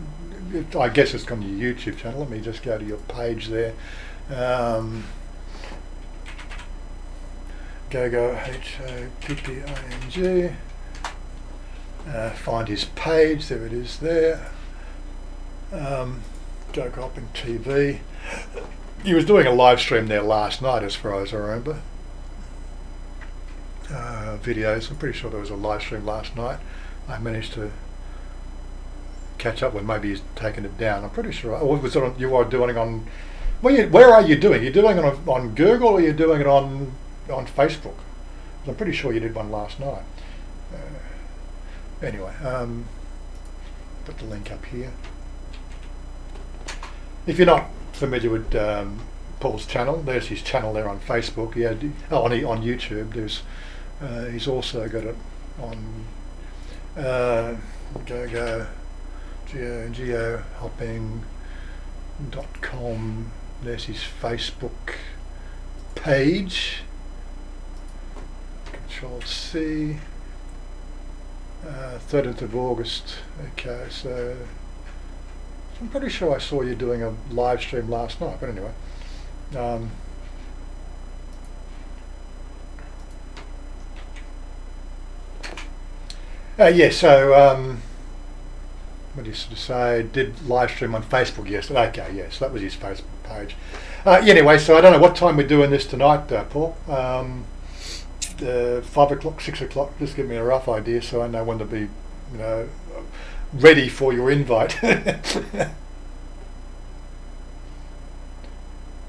I guess it's on your YouTube channel. Let me just go to your page there. Go HOPPING. Find his page. There it is. There. Go hopping TV. He was doing a live stream there last night, as far as I remember. Videos. I'm pretty sure there was a live stream last night. I managed to catch up with. Maybe he's taken it down. I'm pretty sure. Or was it on, you are doing it on? Where are you doing? You're doing it on Google, or you're doing it on Facebook? I'm pretty sure you did one last night. Anyway, put the link up here. If you're not familiar with Paul's channel, there's his channel there on Facebook. On YouTube. There's he's also got it on geohopping.com. There's his Facebook page. Control C. 30th of August. Okay, so I'm pretty sure I saw you doing a live stream last night, but anyway. So what did you sort of say? Did live stream on Facebook yesterday. Okay, yes, that was his Facebook page. Anyway, so I don't know what time we're doing this tonight, Paul. 5 o'clock, 6 o'clock. Just give me a rough idea so I know when to be, ready for your invite.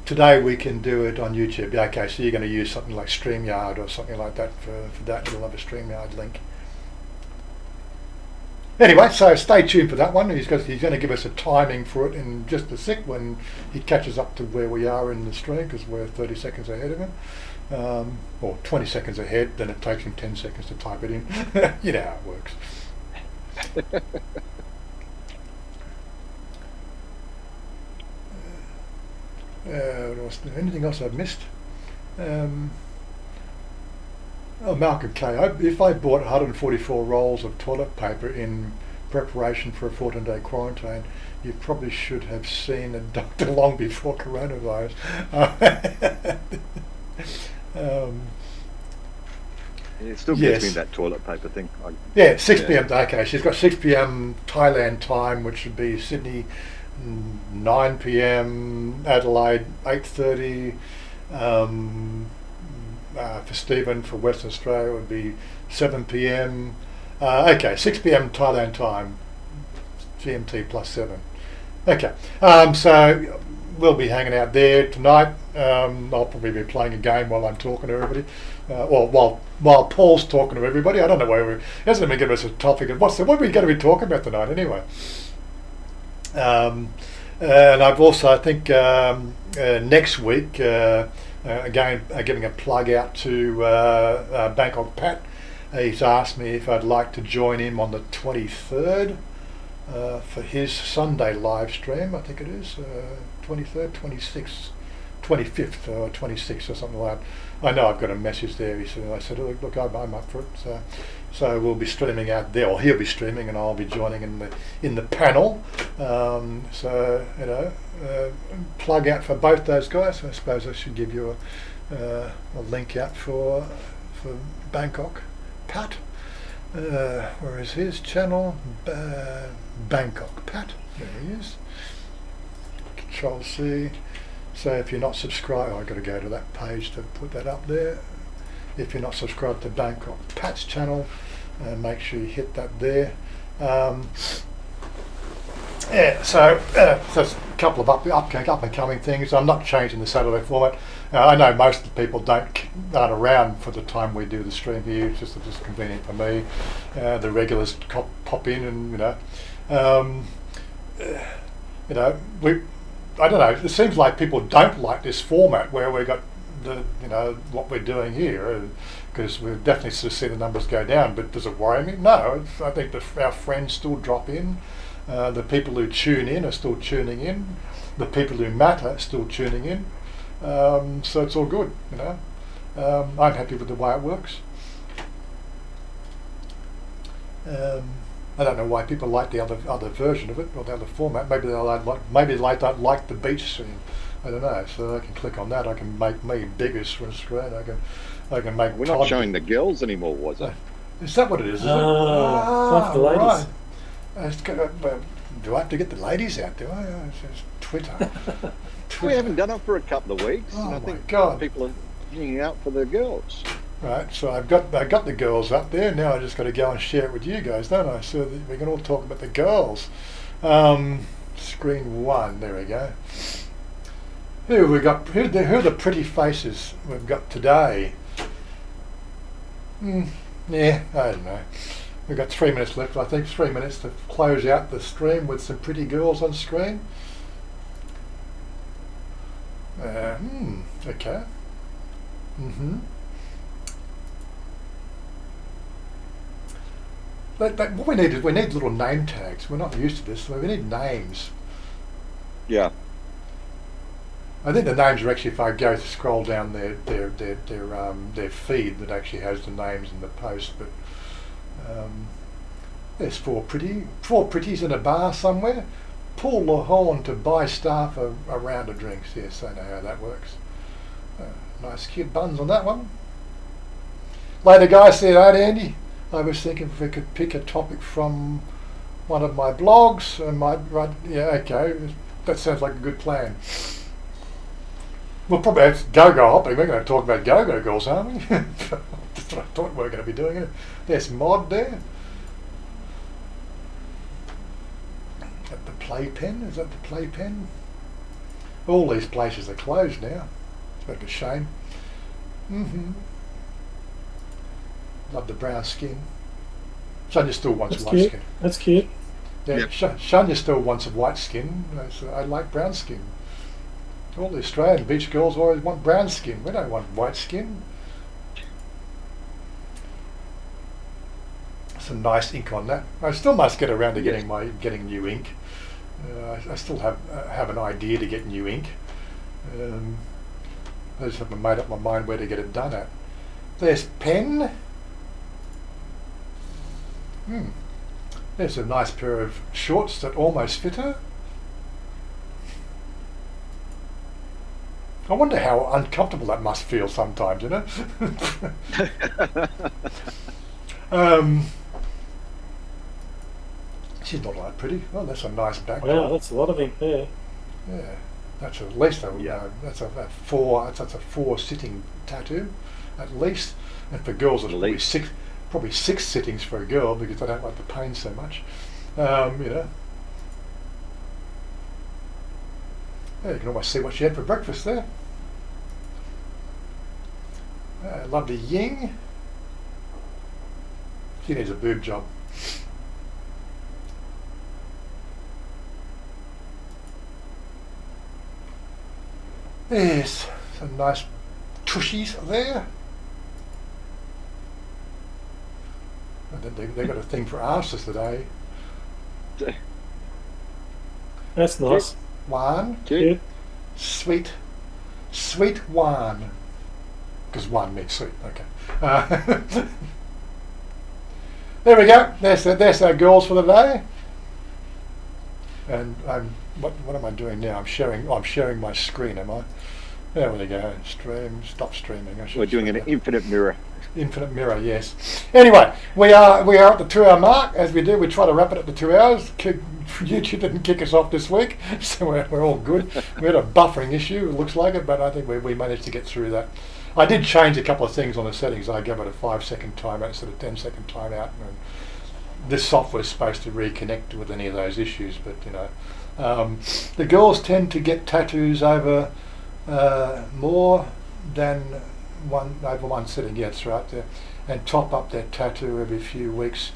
Today we can do it on YouTube. Okay, so you're going to use something like StreamYard or something like that for that. You'll have a StreamYard link. Anyway, so stay tuned for that one. He's going to give us a timing for it in just a sec when he catches up to where we are in the stream, because we're 30 seconds ahead of him. Or 20 seconds ahead, then it takes him 10 seconds to type it in. You know how it works. What else? Anything else I've missed? Malcolm K. If I bought 144 rolls of toilet paper in preparation for a 14-day quarantine, you probably should have seen a doctor long before coronavirus. It still gets me that toilet paper thing. 6 p.m. Okay, she's got 6 p.m. Thailand time, which would be Sydney 9 p.m. Adelaide 8:30. For Stephen, for Western Australia, it would be 7 p.m. 6 p.m. Thailand time, GMT plus 7. Okay. So we'll be hanging out there tonight. I'll probably be playing a game while I'm talking to everybody, or while Paul's talking to everybody. I don't know where he hasn't even given us a topic. What are we going to be talking about tonight anyway? And I've also, I think, next week, again, giving a plug out to Bangkok Pat. He's asked me if I'd like to join him on the 23rd for his Sunday live stream. I think it is 23rd, 26th, 25th, or 26th, or something like that. I know I've got a message there. I said, oh, look, I'm up for it. So we'll be streaming out there, or he'll be streaming, and I'll be joining in the panel. So plug out for both those guys. I suppose I should give you a link out for Bangkok Pat. Where is his channel? Bangkok Pat. There he is. Control C. So if you're not subscribed, I've got to go to that page to put that up there. If you're not subscribed to Bangkok Pat's channel, make sure you hit that there. So there's a couple of up and coming things. I'm not changing the Saturday format. I know most of the people aren't around for the time we do the stream here. It's just convenient for me. The regulars pop in, and I don't know. It seems like people don't like this format where we got what we're doing here, because we've definitely sort of seen the numbers go down. But does it worry me? No. I think that our friends still drop in. The people who tune in are still tuning in. The people who matter are still tuning in. So it's all good. I'm happy with the way it works. I don't know why people like the other version of it, or the other format. Maybe they don't like the beach scene. I don't know. So I can click on that. I can make me bigger screen. I can make. We're not showing the girls anymore, was it? Is that what it is? Time for the ladies. Right. Do I have to get the ladies out? Do I? It's Twitter. We haven't done it for a couple of weeks. Oh, and I my think God. people are hanging out for the girls. Right, so I got the girls up there. Now I just got to go and share it with you guys, don't I? So that we can all talk about the girls. Screen one. There we go. Who have we got? Who are the pretty faces we've got today? Yeah, I don't know. We've got 3 minutes left. I think 3 minutes to close out the stream with some pretty girls on screen. Okay. What we need little name tags. We're not used to this, so we need names. Yeah. I think the names are actually, if I go to scroll down their feed, that actually has the names in the post. But there's four pretties in a bar somewhere. Pull the horn to buy staff a round of drinks. Yes, I know how that works. Nice cute buns on that one. Later, guys. See you later, Andy. I was thinking if we could pick a topic from one of my blogs. Okay. That sounds like a good plan. We'll probably have go-go hopping. We're going to talk about go-go girls, aren't we? That's what I thought we were going to be doing. There's Mod there. At the playpen. Is that the playpen? All these places are closed now. It's a bit of a shame. Love the brown skin. Chanya still wants white skin. That's cute. Yeah, yep. Chanya still wants a white skin. So I like brown skin. All the Australian beach girls always want brown skin. We don't want white skin. Some nice ink on that. I still must get around to getting new ink. I still have an idea to get new ink. I just haven't made up my mind where to get it done at. There's Pen. There's a nice pair of shorts that almost fit her. I wonder how uncomfortable that must feel sometimes, you know? She's not that pretty. Oh, that's a nice backdrop. Wow, that's a lot of ink there. Yeah, that's at least that's a four sitting tattoo, at least. And for girls, it's probably six sittings for a girl because they don't like the pain so much. You know. Yeah, you can almost see what she had for breakfast there. Lovely Ying. She needs a boob job. Yes, some nice tushies there. And then they got a thing for asses today. That's nice. One, Good. sweet one. Because one means sweet, okay. There we go. There's our girls for the day. And what am I doing now? I'm sharing my screen, am I? There we go. Stream. Stop streaming. We're doing an infinite mirror. Infinite mirror, yes. Anyway, we are at the 2-hour mark. As we do, we try to wrap it at the 2 hours. YouTube didn't kick us off this week, so we're all good. We had a buffering issue, it looks like it, but I think we managed to get through that. I did change a couple of things on the settings. I gave it a 5-second timeout instead of 10-second timeout. And this software is supposed to reconnect with any of those issues, but you know, the girls tend to get tattoos over more than one sitting. Yeah, that's right there, and top up their tattoo every few weeks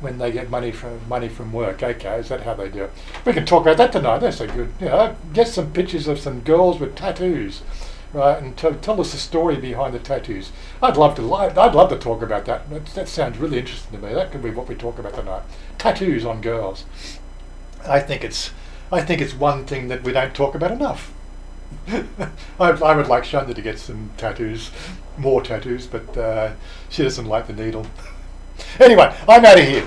when they get money from work. Okay, is that how they do it? We can talk about that tonight. That's a good, you know, get some pictures of some girls with tattoos, right, and tell us the story behind the tattoos. I'd love to talk about that. That sounds really interesting to me. That could be what we talk about tonight. Tattoos on girls. I think it's one thing that we don't talk about enough. I would like Chanya to get some tattoos, more tattoos, but she doesn't like the needle. Anyway, I'm out of here.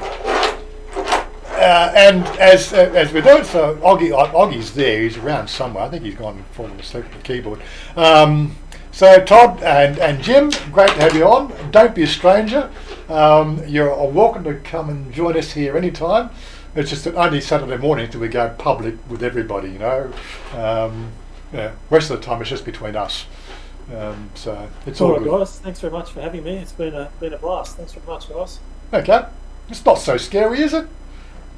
And as we do it, so Oggie's there. He's around somewhere. I think he's gone and fallen asleep at the keyboard. So Todd and Jim, great to have you on. Don't be a stranger. You're welcome to come and join us here anytime. It's just that only Saturday morning do we go public with everybody, you know. Yeah, rest of the time it's just between us. So it's all good. Guys, thanks very much for having me. It's been a blast. Thanks very much, guys. Okay, it's not so scary, is it?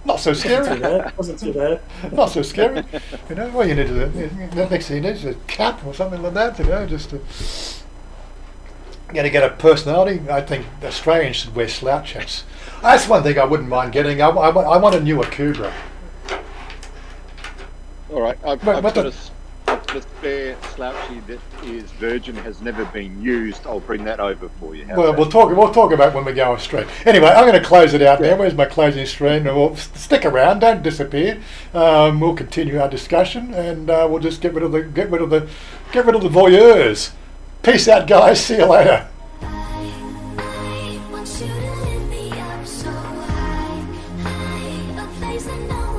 Not so scary. Wasn't too bad. Not so scary. You know, well, you need the next thing you need is a cap or something like that. You know, just to get a personality. I think Australians should wear slouch hats. That's one thing I wouldn't mind getting. I want a new Akubra. All right, I've got a spare slouchy that is virgin, has never been used. I'll bring that over for you. Well, we'll talk about when we go on stream. Anyway, I'm going to close it out there. Where's my closing screen? We'll stick around. Don't disappear. We'll continue our discussion, and we'll just get rid of the voyeurs. Peace out, guys. See you later. I want you to lift me up so high, a place that no